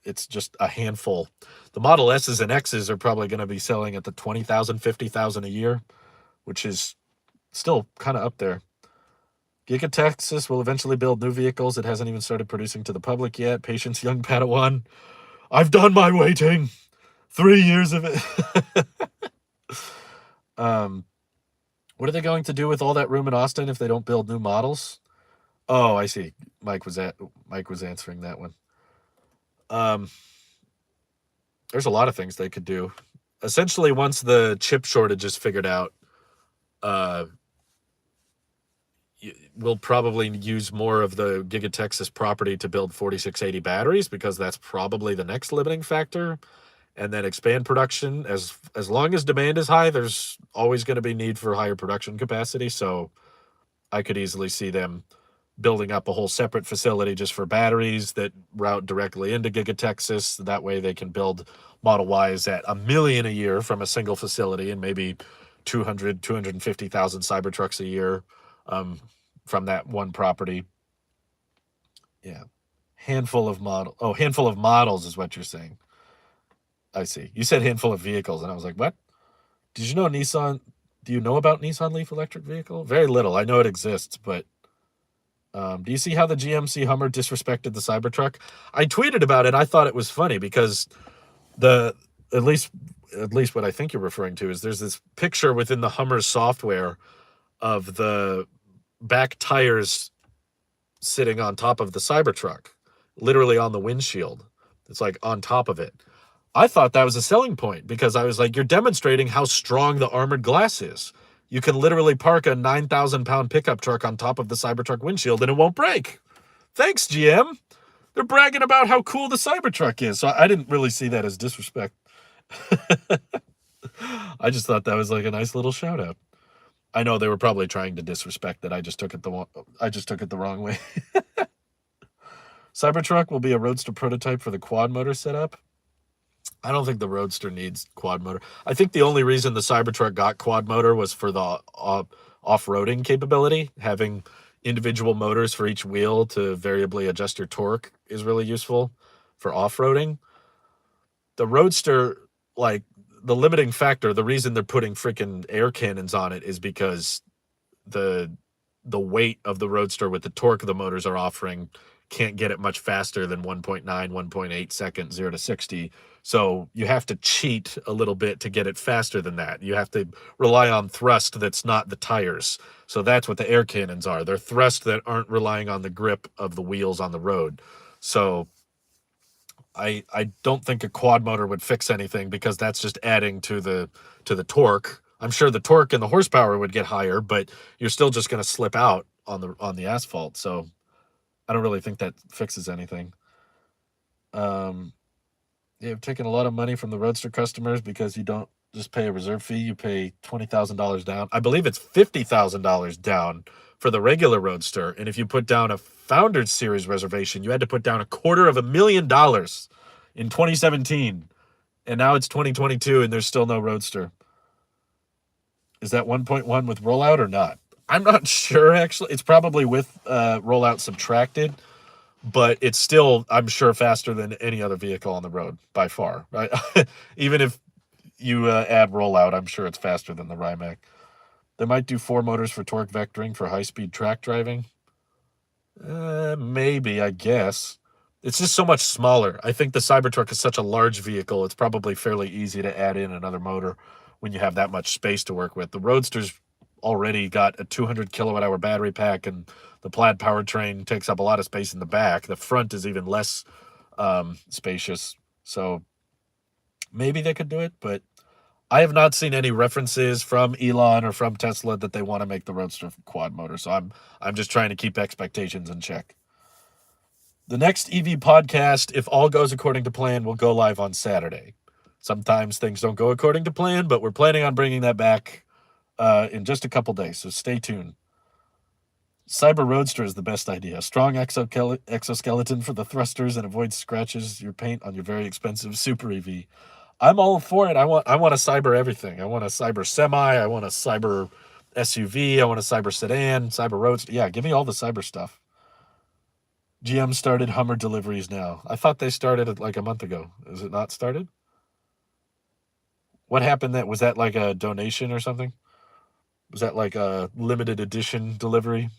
it's just a handful. The Model S's and X's are probably going to be selling at the 20,000, 50,000 a year, which is still kind of up there. Giga Texas will eventually build new vehicles. It hasn't even started producing to the public yet. Patience, young Padawan. I've done my waiting. 3 years of it. What are they going to do with all that room in Austin if they don't build new models? Oh, I see. Mike was answering that one. There's a lot of things they could do. Essentially, once the chip shortage is figured out, we'll probably use more of the Giga Texas property to build 4680 batteries because that's probably the next limiting factor, and then expand production. As long as demand is high, there's always going to be need for higher production capacity. So I could easily see them building up a whole separate facility just for batteries that route directly into Giga Texas. That way they can build Model Ys at $1 million a year from a single facility and maybe 250,000 Cybertrucks a year from that one property. Yeah. Handful of models is what you're saying. I see. You said handful of vehicles, and I was like, what? Did you know Nissan? Do you know about Nissan Leaf electric vehicle? Very little. I know it exists, but do you see how the GMC Hummer disrespected the Cybertruck? I tweeted about it. I thought it was funny because the at least what I think you're referring to is there's this picture within the Hummer's software of the back tires sitting on top of the Cybertruck, literally on the windshield. It's like on top of it. I thought that was a selling point because I was like, you're demonstrating how strong the armored glass is. You can literally park a 9,000-pound pickup truck on top of the Cybertruck windshield and it won't break. Thanks, GM. They're bragging about how cool the Cybertruck is. So I didn't really see that as disrespect. I just thought that was like a nice little shout out. I know they were probably trying to disrespect it. I just took it the wrong way. Cybertruck will be a Roadster prototype for the quad motor setup. I don't think the Roadster needs quad motor. I think the only reason the Cybertruck got quad motor was for the off-roading capability. Having individual motors for each wheel to variably adjust your torque is really useful for off-roading. The Roadster, like, the limiting factor, the reason they're putting freaking air cannons on it is because the weight of the Roadster with the torque the motors are offering can't get it much faster than 1.9, 1.8 seconds, 0 to 60. So you have to cheat a little bit to get it faster than that. You have to rely on thrust that's not the tires. So that's what the air cannons are. They're thrust that aren't relying on the grip of the wheels on the road. So I don't think a quad motor would fix anything because that's just adding to the torque. I'm sure the torque and the horsepower would get higher, but you're still just going to slip out on the asphalt. So I don't really think that fixes anything. They've taken a lot of money from the Roadster customers because you don't just pay a reserve fee. You pay $20,000 down. I believe it's $50,000 down for the regular Roadster. And if you put down a Founders Series reservation, you had to put down $250,000 in 2017. And now it's 2022 and there's still no Roadster. Is that 1.1 with rollout or not? I'm not sure, actually. It's probably with rollout subtracted, but it's still, I'm sure, faster than any other vehicle on the road by far, right? Even if you add rollout, I'm sure it's faster than the Rimac. They might do 4 motors for torque vectoring for high-speed track driving. Maybe, I guess. It's just so much smaller. I think the Cybertruck is such a large vehicle, it's probably fairly easy to add in another motor when you have that much space to work with. The Roadster's already got a 200 kilowatt hour battery pack, and the plaid powertrain takes up a lot of space in the back. The front is even less spacious. So maybe they could do it, but I have not seen any references from Elon or from Tesla that they want to make the Roadster quad motor. So I'm just trying to keep expectations in check. The next EV podcast, if all goes according to plan, will go live on Saturday. Sometimes things don't go according to plan, but we're planning on bringing that back in just a couple days, so stay tuned. Cyber Roadster is the best idea. Strong exoskeleton for the thrusters and avoids scratches your paint on your very expensive Super EV. I'm all for it. I want a cyber everything. I want a cyber semi. I want a cyber SUV. I want a cyber sedan, cyber Roadster. Yeah, give me all the cyber stuff. GM started Hummer deliveries now. I thought they started like a month ago. Is it not started? What happened? Was that like a donation or something? Was that like a limited edition delivery?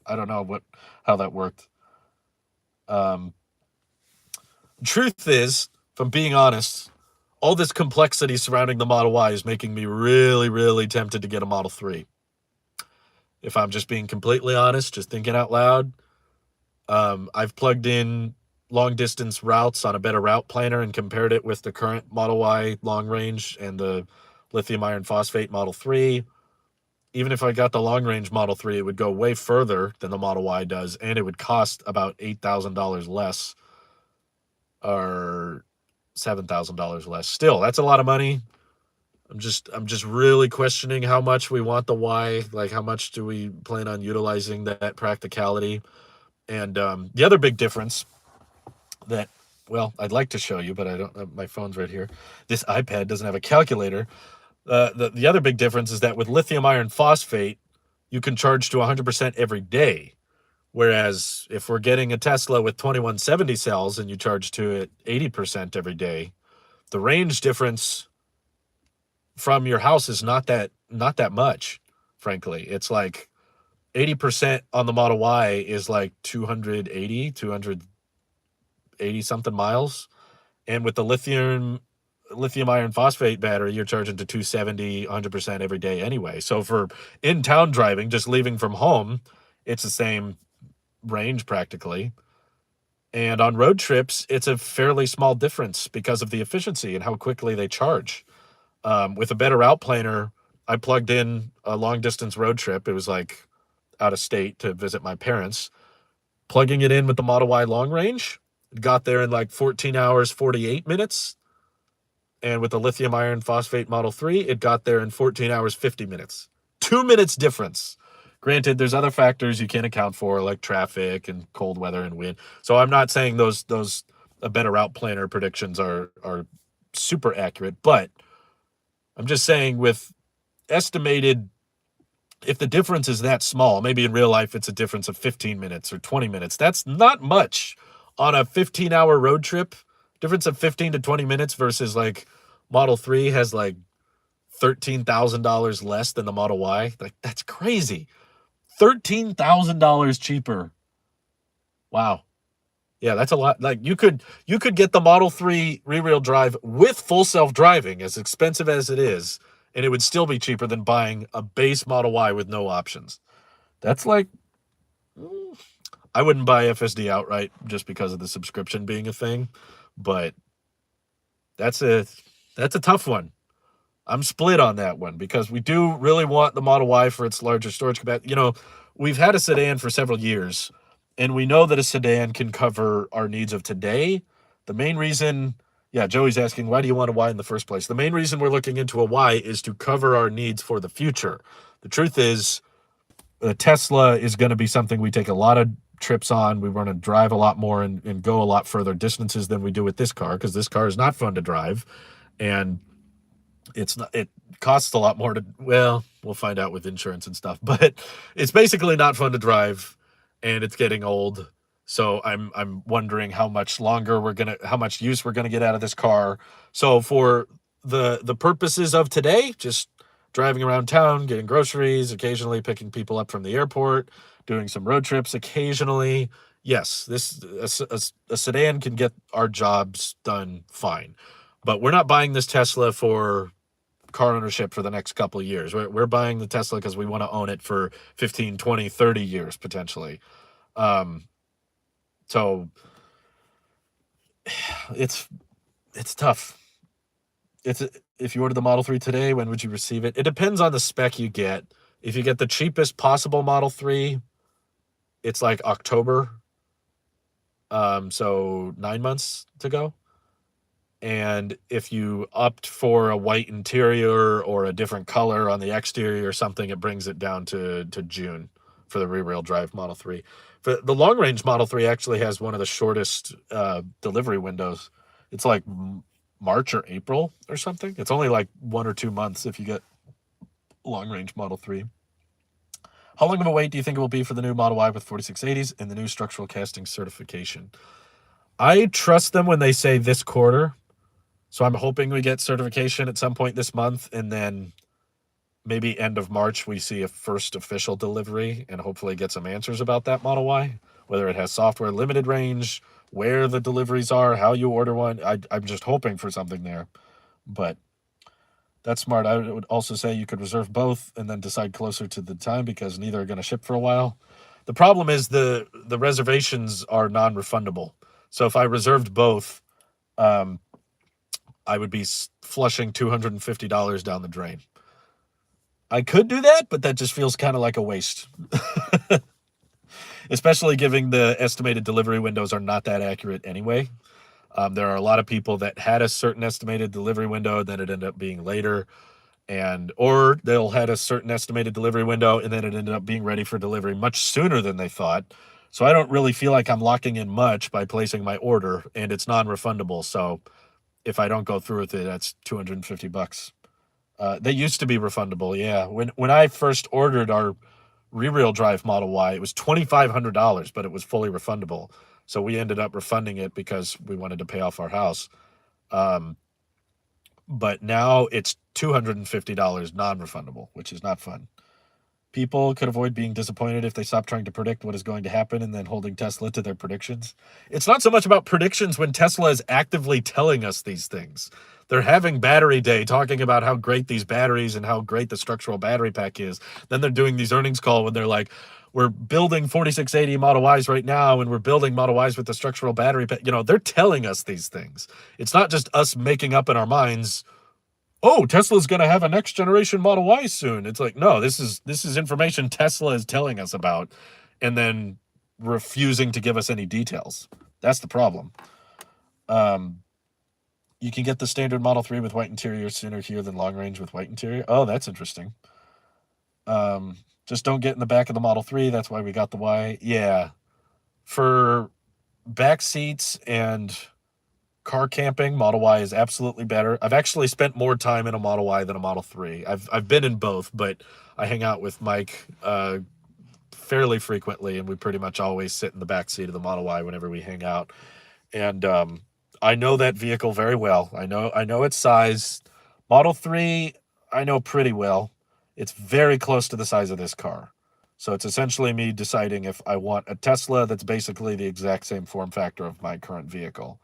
I don't know how that worked. Truth is, if I'm being honest, all this complexity surrounding the Model Y is making me really, really tempted to get a Model 3. If I'm just being completely honest, just thinking out loud, I've plugged in long distance routes on a better route planner and compared it with the current Model Y long range and the lithium iron phosphate Model 3. Even if I got the long range Model 3, it would go way further than the Model Y does, and it would cost about $8,000 less or $7,000 less. Still, that's a lot of money. I'm just really questioning how much we want the Y, like how much do we plan on utilizing that practicality. And the other big difference that, well, I'd like to show you, but I don't. My phone's right here. This iPad doesn't have a calculator. The other big difference is that with lithium iron phosphate, you can charge to 100% every day. Whereas if we're getting a Tesla with 2170 cells and you charge to it 80% every day, the range difference from your house is not that much, frankly. It's like 80% on the Model Y is like 280 something miles. And with the lithium iron phosphate battery, you're charging to 270, 100% every day anyway. So for in-town driving, just leaving from home, it's the same range practically. And on road trips, it's a fairly small difference because of the efficiency and how quickly they charge. With a better route planner, I plugged in a long distance road trip. It was like out of state to visit my parents. Plugging it in with the Model Y long range, got there in like 14 hours, 48 minutes. And with the lithium iron phosphate Model 3, it got there in 14 hours, 50 minutes. 2 minutes difference. Granted, there's other factors you can't account for, like traffic and cold weather and wind. So I'm not saying those a better route planner predictions are super accurate, but I'm just saying with estimated, if the difference is that small, maybe in real life it's a difference of 15 minutes or 20 minutes. That's not much on a 15-hour road trip. Difference of 15 to 20 minutes versus like Model 3 has like $13,000 less than the Model Y. Like, that's crazy. $13,000 cheaper. Wow. Yeah, that's a lot. Like you could get the Model 3 rear-wheel drive with full self-driving, as expensive as it is, and it would still be cheaper than buying a base Model Y with no options. That's like, I wouldn't buy FSD outright just because of the subscription being a thing, but that's a tough one. I'm split on that one because we do really want the Model Y for its larger storage capacity. You know, we've had a sedan for several years, and we know that a sedan can cover our needs of today. The main reason, yeah, Joey's asking, why do you want a Y in the first place? The main reason we're looking into a Y is to cover our needs for the future. The truth is, a Tesla is going to be something we take a lot of trips on. We want to drive a lot more and go a lot further distances than we do with this car, because this car is not fun to drive. And it costs a lot more to, well, we'll find out with insurance and stuff, but it's basically not fun to drive and it's getting old. So I'm wondering how much use we're gonna get out of this car. So for the purposes of today, just driving around town, getting groceries, occasionally picking people up from the airport, doing some road trips occasionally. Yes, a sedan can get our jobs done fine, but we're not buying this Tesla for car ownership for the next couple of years. We're buying the Tesla because we want to own it for 15, 20, 30 years potentially. So it's tough. If you order the Model 3 today, when would you receive it? It depends on the spec you get. If you get the cheapest possible Model 3, it's like October. So 9 months to go. And if you opt for a white interior or a different color on the exterior or something, it brings it down to June for the rear-wheel drive Model 3. For the long-range Model 3 actually has one of the shortest delivery windows. It's like March or April or something. It's only like 1 or 2 months if you get long-range Model 3. How long of a wait do you think it will be for the new Model Y with 4680s and the new structural casting certification? I trust them when they say this quarter. So I'm hoping we get certification at some point this month, and then maybe end of March we see a first official delivery and hopefully get some answers about that Model Y, whether it has software limited range, where the deliveries are, how you order one. I'm just hoping for something there, but that's smart. I would also say you could reserve both and then decide closer to the time because neither are going to ship for a while. The problem is the reservations are non-refundable. So if I reserved both, I would be flushing $250 down the drain. I could do that, but that just feels kind of like a waste. Especially given the estimated delivery windows are not that accurate anyway. There are a lot of people that had a certain estimated delivery window, then it ended up being later. Or they'll had a certain estimated delivery window, and then it ended up being ready for delivery much sooner than they thought. So I don't really feel like I'm locking in much by placing my order, and it's non-refundable. So if I don't go through with it, that's $250. They used to be refundable, yeah. When I first ordered our rear-wheel drive Model Y, it was $2,500, but it was fully refundable. So we ended up refunding it because we wanted to pay off our house. Um, but now it's $250 non-refundable, which is not fun. People could avoid being disappointed if they stop trying to predict what is going to happen and then holding Tesla to their predictions. It's not so much about predictions when Tesla is actively telling us these things. They're having battery day, talking about how great these batteries and how great the structural battery pack is. Then they're doing these earnings call when they're like, we're building 4680 Model Ys right now, and we're building Model Ys with the structural battery pack. You know, they're telling us these things. It's not just us making up in our minds, oh, Tesla's going to have a next generation Model Y soon. It's like, no, this is information Tesla is telling us about and then refusing to give us any details. That's the problem. You can get the standard Model 3 with white interior sooner here than long range with white interior. Oh, that's interesting. Just don't get in the back of the Model 3. That's why we got the Y. Yeah. For back seats and car camping, Model Y is absolutely better. I've actually spent more time in a Model Y than a Model 3. I've been in both, but I hang out with Mike fairly frequently, and we pretty much always sit in the back seat of the Model Y whenever we hang out. And I know that vehicle very well. I know its size. Model 3, I know pretty well. It's very close to the size of this car. So it's essentially me deciding if I want a Tesla that's basically the exact same form factor of my current vehicle.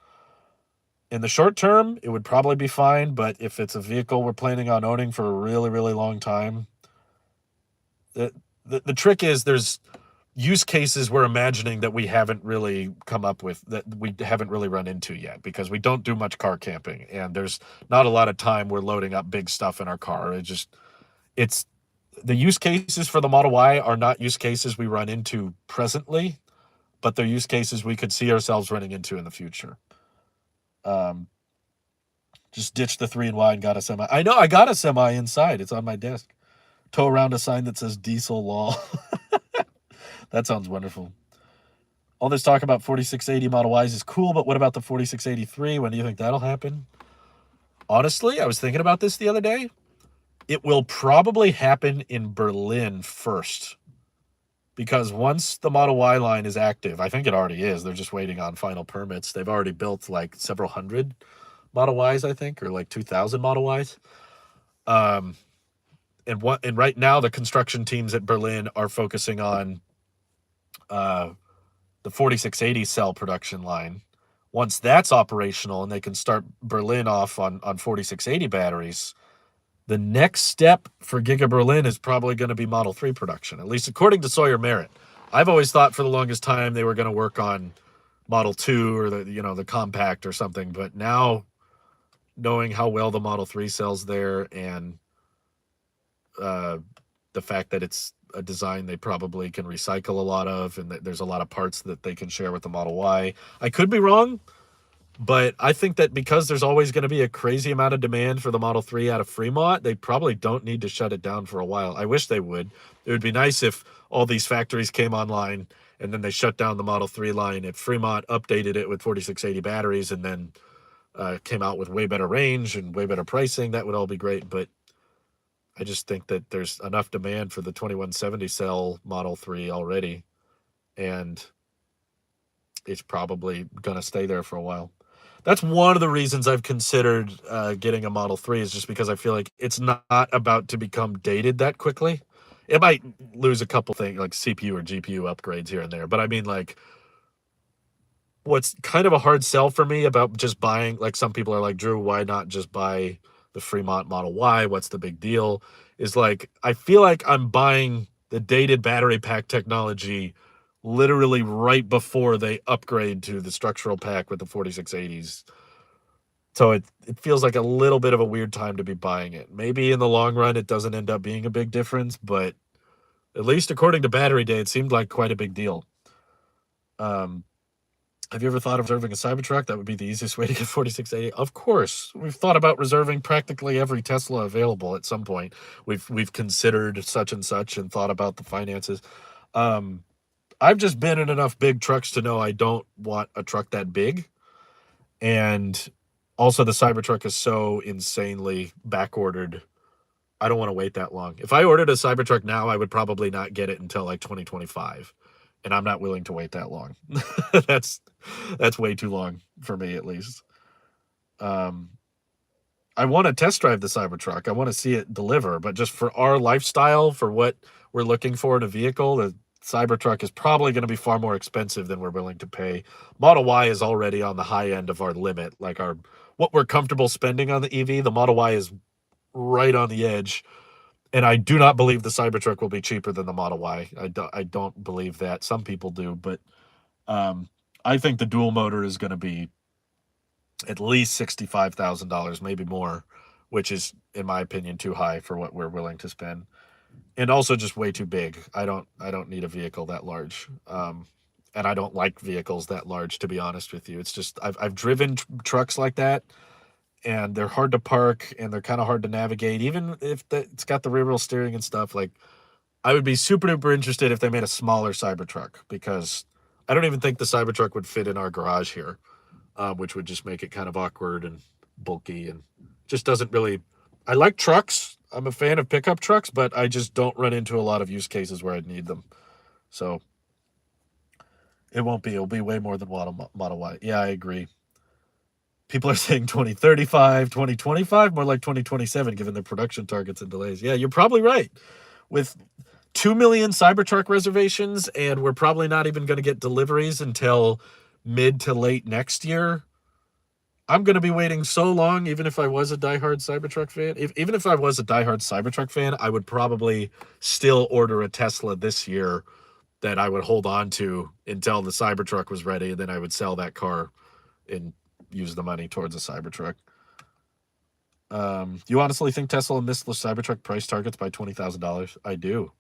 In the short term, it would probably be fine, but if it's a vehicle we're planning on owning for a really, really long time, the trick is there's use cases we're imagining that we haven't really come up with, that we haven't really run into yet, because we don't do much car camping, and there's not a lot of time we're loading up big stuff in our car. It's the use cases for the Model Y are not use cases we run into presently, but they're use cases we could see ourselves running into in the future. Just ditched the 3-in-Y and got a semi. I know, I got a semi inside. It's on my desk. Tow around a sign that says diesel law. That sounds wonderful. All this talk about 4680 Model Ys is cool, but what about the 4683? When do you think that'll happen? Honestly, I was thinking about this the other day. It will probably happen in Berlin first, because once the Model Y line is active, I think it already is, they're just waiting on final permits. They've already built like several hundred Model Ys, I think, or like 2,000 Model Ys. And right now the construction teams at Berlin are focusing on the 4680 cell production line. Once that's operational and they can start Berlin off on 4680 batteries, the next step for Giga Berlin is probably going to be Model 3 production, at least according to Sawyer Merritt. I've always thought for the longest time they were going to work on Model 2 or the compact or something, but now, knowing how well the Model 3 sells there, and the fact that it's a design they probably can recycle a lot of, and that there's a lot of parts that they can share with the Model Y. I could be wrong, but I think that because there's always going to be a crazy amount of demand for the Model 3 out of Fremont, they probably don't need to shut it down for a while. I wish they would. It would be nice if all these factories came online and then they shut down the Model 3 line at Fremont, updated it with 4680 batteries, and then came out with way better range and way better pricing. That would all be great, but I just think that there's enough demand for the 2170 cell Model 3 already, and it's probably going to stay there for a while. That's one of the reasons I've considered getting a Model 3, is just because I feel like it's not about to become dated that quickly. It might lose a couple things like CPU or GPU upgrades here and there, but I mean, like, what's kind of a hard sell for me about just buying, like, some people are like, Drew, why not just buy the Fremont Model Y? What's the big deal? Is like, I feel like I'm buying the dated battery pack technology literally right before they upgrade to the structural pack with the 4680s. So it feels like a little bit of a weird time to be buying it. Maybe in the long run it doesn't end up being a big difference, but at least according to Battery Day, it seemed like quite a big deal. Have you ever thought of reserving a Cybertruck? That would be the easiest way to get 4680. Of course, we've thought about reserving practically every Tesla available at some point. We've considered such and such and thought about the finances. I've just been in enough big trucks to know I don't want a truck that big. And also the Cybertruck is so insanely back-ordered I don't want to wait that long. If I ordered a Cybertruck now, I would probably not get it until like 2025, and I'm not willing to wait that long. that's that's way too long for me, at least. Um, I want to test drive the Cybertruck. I want to see it deliver, but just for our lifestyle, for what we're looking for in a vehicle, the Cybertruck is probably going to be far more expensive than we're willing to pay. Model Y is already on the high end of our limit, like our what we're comfortable spending on the EV. The Model Y is right on the edge, and I do not believe the Cybertruck will be cheaper than the Model Y. I don't believe that. Some people do, but I think the dual motor is going to be at least $65,000, maybe more, which is, in my opinion, too high for what we're willing to spend, and also just way too big. I don't need a vehicle that large, and I don't like vehicles that large, to be honest with you. It's just I've driven trucks like that, and they're hard to park and they're kind of hard to navigate, even if it's got the rear wheel steering and stuff. Like, I would be super duper interested if they made a smaller Cybertruck, because I don't even think the Cybertruck would fit in our garage here, which would just make it kind of awkward and bulky and just doesn't really. I like trucks. I'm a fan of pickup trucks, but I just don't run into a lot of use cases where I'd need them. So it won't be. It'll be way more than Model Y. Yeah, I agree. People are saying 2035, 2025, more like 2027, given the production targets and delays. Yeah, you're probably right. With 2 million Cybertruck reservations, and we're probably not even going to get deliveries until mid to late next year. I'm going to be waiting so long, even if I was a diehard Cybertruck fan. Even if I was a diehard Cybertruck fan, I would probably still order a Tesla this year that I would hold on to until the Cybertruck was ready. And then I would sell that car and use the money towards a Cybertruck. You honestly think Tesla missed the Cybertruck price targets by $20,000? I do.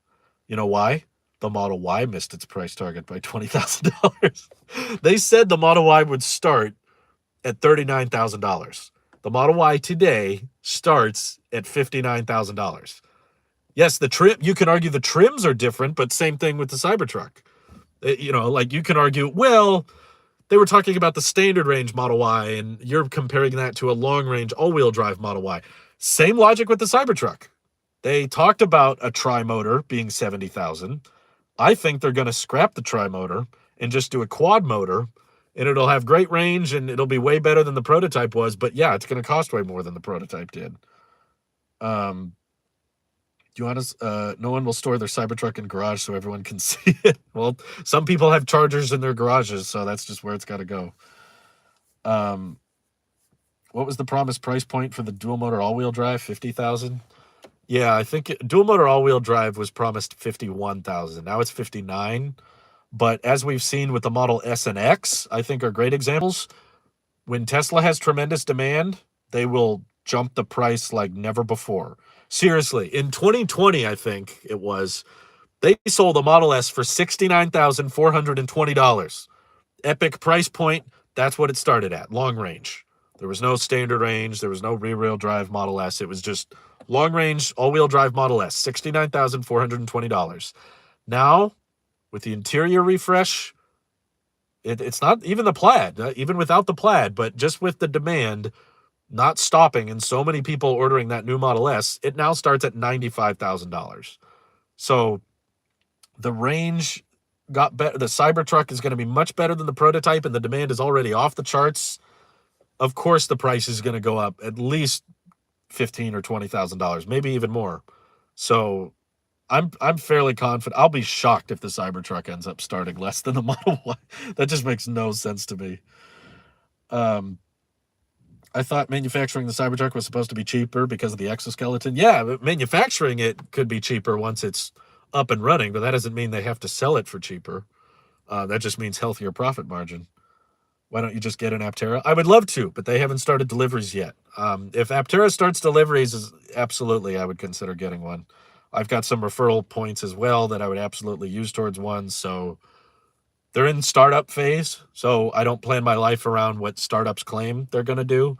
You know why? The Model Y missed its price target by $20,000. They said the Model Y would start at $39,000. The Model Y today starts at $59,000. Yes, the trim, you can argue the trims are different, but same thing with the Cybertruck. Like, you can argue, well, they were talking about the standard range Model Y, and you're comparing that to a long range all-wheel drive Model Y. Same logic with the Cybertruck. They talked about a tri-motor being $70,000. I think they're going to scrap the tri-motor and just do a quad motor, and it'll have great range, and it'll be way better than the prototype was. But yeah, it's going to cost way more than the prototype did. Do you want us? No one will store their Cybertruck in garage so everyone can see it. Well, some people have chargers in their garages, so that's just where it's got to go. What was the promised price point for the dual motor all-wheel drive? $50,000. Yeah, I think dual motor all-wheel drive was promised $51,000. Now it's $59,000. But as we've seen with the Model S and X, I think are great examples. When Tesla has tremendous demand, they will jump the price like never before. Seriously, in 2020, I think it was, they sold a Model S for $69,420. Epic price point, that's what it started at, long range. There was no standard range. There was no rear-wheel drive Model S. It was just long range, all-wheel drive Model S, $69,420. Now, with the interior refresh, it's not even the Plaid, even without the Plaid, but just with the demand not stopping and so many people ordering that new Model S, it now starts at $95,000. So the range got better. The Cybertruck is going to be much better than the prototype, and the demand is already off the charts. Of course, the price is going to go up at least $15,000 or $20,000, maybe even more. So I'm fairly confident. I'll be shocked if the Cybertruck ends up starting less than the Model Y. That just makes no sense to me. I thought manufacturing the Cybertruck was supposed to be cheaper because of the exoskeleton. Yeah, but manufacturing it could be cheaper once it's up and running, but that doesn't mean they have to sell it for cheaper. That just means healthier profit margin. Why don't you just get an Aptera? I would love to, but they haven't started deliveries yet. If Aptera starts deliveries, absolutely, I would consider getting one. I've got some referral points as well that I would absolutely use towards one. So they're in startup phase. So I don't plan my life around what startups claim they're going to do.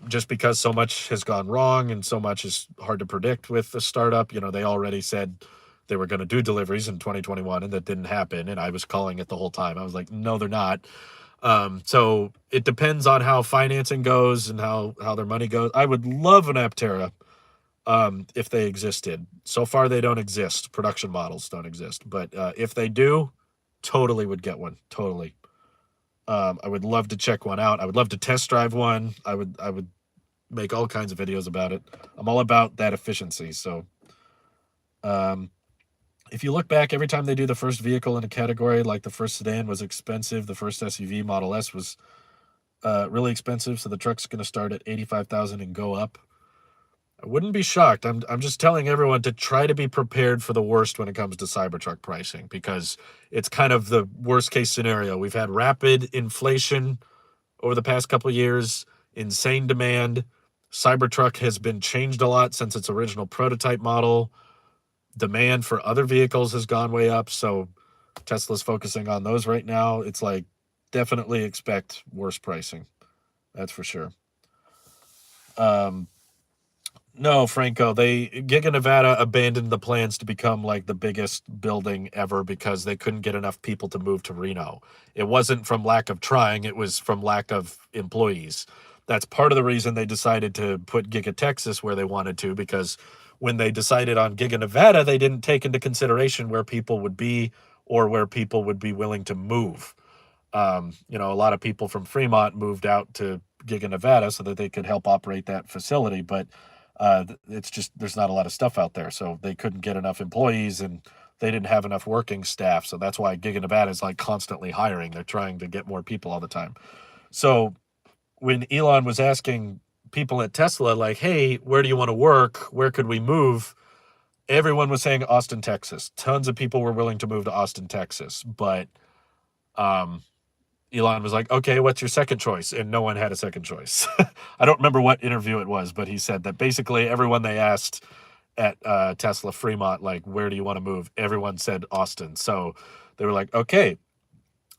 Just because so much has gone wrong and so much is hard to predict with the startup. They already said they were going to do deliveries in 2021 and that didn't happen. And I was calling it the whole time. I was like, no, they're not. So it depends on how financing goes and how their money goes. I would love an Aptera. if they existed. So far, they don't exist. Production models don't exist. But if they do, totally would get one. Totally. I would love to check one out. I would love to test drive one. I would make all kinds of videos about it. I'm all about that efficiency. So if you look back, every time they do the first vehicle in a category, like the first sedan was expensive, the first SUV Model S was really expensive, so the truck's going to start at $85,000 and go up. I wouldn't be shocked. I'm just telling everyone to try to be prepared for the worst when it comes to Cybertruck pricing, because it's kind of the worst case scenario. We've had rapid inflation over the past couple of years, insane demand. Cybertruck has been changed a lot since its original prototype model. Demand for other vehicles has gone way up, so Tesla's focusing on those right now. It's like, definitely expect worse pricing. That's for sure. No, Franco, Giga Nevada abandoned the plans to become like the biggest building ever because they couldn't get enough people to move to Reno. It wasn't from lack of trying, it was from lack of employees. That's part of the reason they decided to put Giga Texas where they wanted to, because when they decided on Giga Nevada, they didn't take into consideration where people would be or where people would be willing to move. A lot of people from Fremont moved out to Giga Nevada so that they could help operate that facility, but it's just, there's not a lot of stuff out there, so they couldn't get enough employees and they didn't have enough working staff. So that's why Giga Nevada is like constantly hiring. They're trying to get more people all the time. So when Elon was asking people at Tesla, like, hey, where do you want to work? Where could we move? Everyone was saying Austin, Texas. Tons of people were willing to move to Austin, Texas. But Elon was like, okay, what's your second choice? And no one had a second choice. I don't remember what interview it was, but he said that basically everyone they asked at Tesla Fremont, like, where do you want to move? Everyone said Austin. So they were like, okay,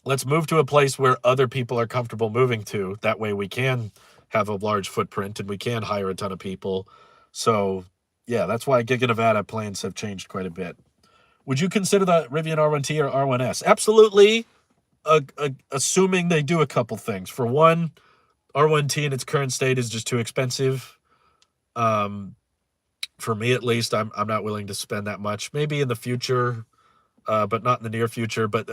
let's move to a place where other people are comfortable moving to. That way we can have a large footprint and we can hire a ton of people. So yeah, that's why Giga Nevada plans have changed quite a bit. Would you consider the Rivian R1T or R1S? Absolutely. Assuming they do a couple things. For one, R1T in its current state is just too expensive. For me at least, I'm not willing to spend that much. Maybe in the future, but not in the near future. But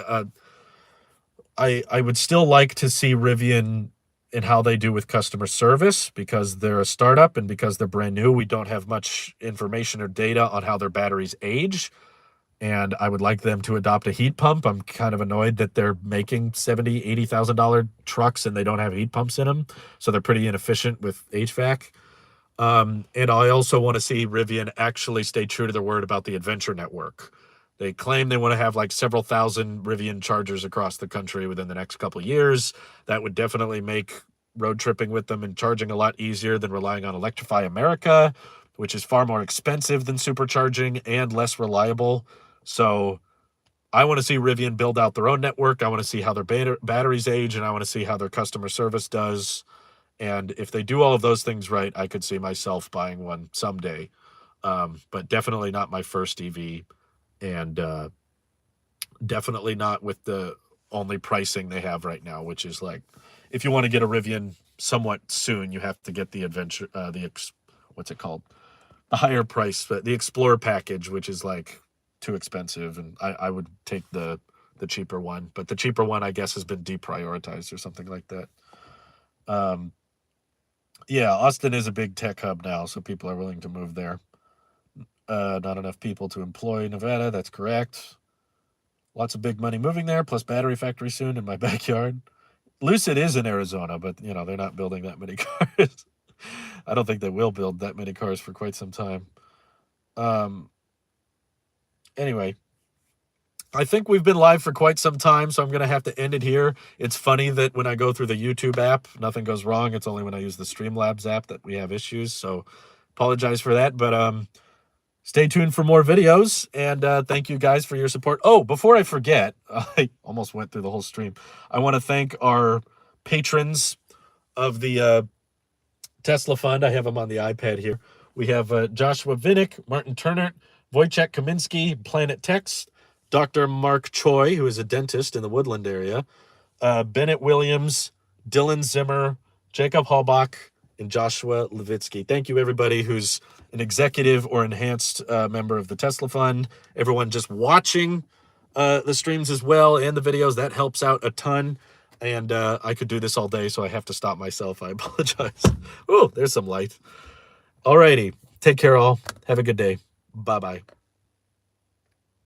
I would still like to see Rivian and how they do with customer service, because they're a startup and because they're brand new. We don't have much information or data on how their batteries age. And I would like them to adopt a heat pump. I'm kind of annoyed that they're making $70,000, $80,000 trucks and they don't have heat pumps in them. So they're pretty inefficient with HVAC. And I also want to see Rivian actually stay true to their word about the adventure network. They claim they want to have like several thousand Rivian chargers across the country within the next couple of years. That would definitely make road tripping with them and charging a lot easier than relying on Electrify America, which is far more expensive than supercharging and less reliable. So I want to see Rivian build out their own network. I want to see how their batteries age, and I want to see how their customer service does. And if they do all of those things right, I could see myself buying one someday. But definitely not my first EV, and definitely not with the only pricing they have right now, which is like, if you want to get a Rivian somewhat soon, you have to get the adventure, what's it called? The higher price, the Explorer package, which is like too expensive, and I would take the cheaper one, but the cheaper one I guess has been deprioritized or something like that. Yeah, Austin is a big tech hub now, so people are willing to move there. Not enough people to employ Nevada, that's correct. Lots of big money moving there, plus battery factory soon in my backyard. Lucid is in Arizona, but they're not building that many cars. I don't think they will build that many cars for quite some time. Anyway, I think we've been live for quite some time, so I'm going to have to end it here. It's funny that when I go through the YouTube app, nothing goes wrong. It's only when I use the Streamlabs app that we have issues, so apologize for that. But stay tuned for more videos, and thank you guys for your support. Oh, before I forget, I almost went through the whole stream. I want to thank our patrons of the Tesla Fund. I have them on the iPad here. We have Joshua Vinnick, Martin Turner, Wojciech Kaminsky, Planet Text, Dr. Mark Choi, who is a dentist in the Woodland area, Bennett Williams, Dylan Zimmer, Jacob Halbach, and Joshua Levitsky. Thank you, everybody who's an executive or enhanced member of the Tesla Fund, everyone just watching the streams as well and the videos. That helps out a ton. And I could do this all day, so I have to stop myself. I apologize. Oh, there's some light. Alrighty. Take care, all. Have a good day. Bye-bye.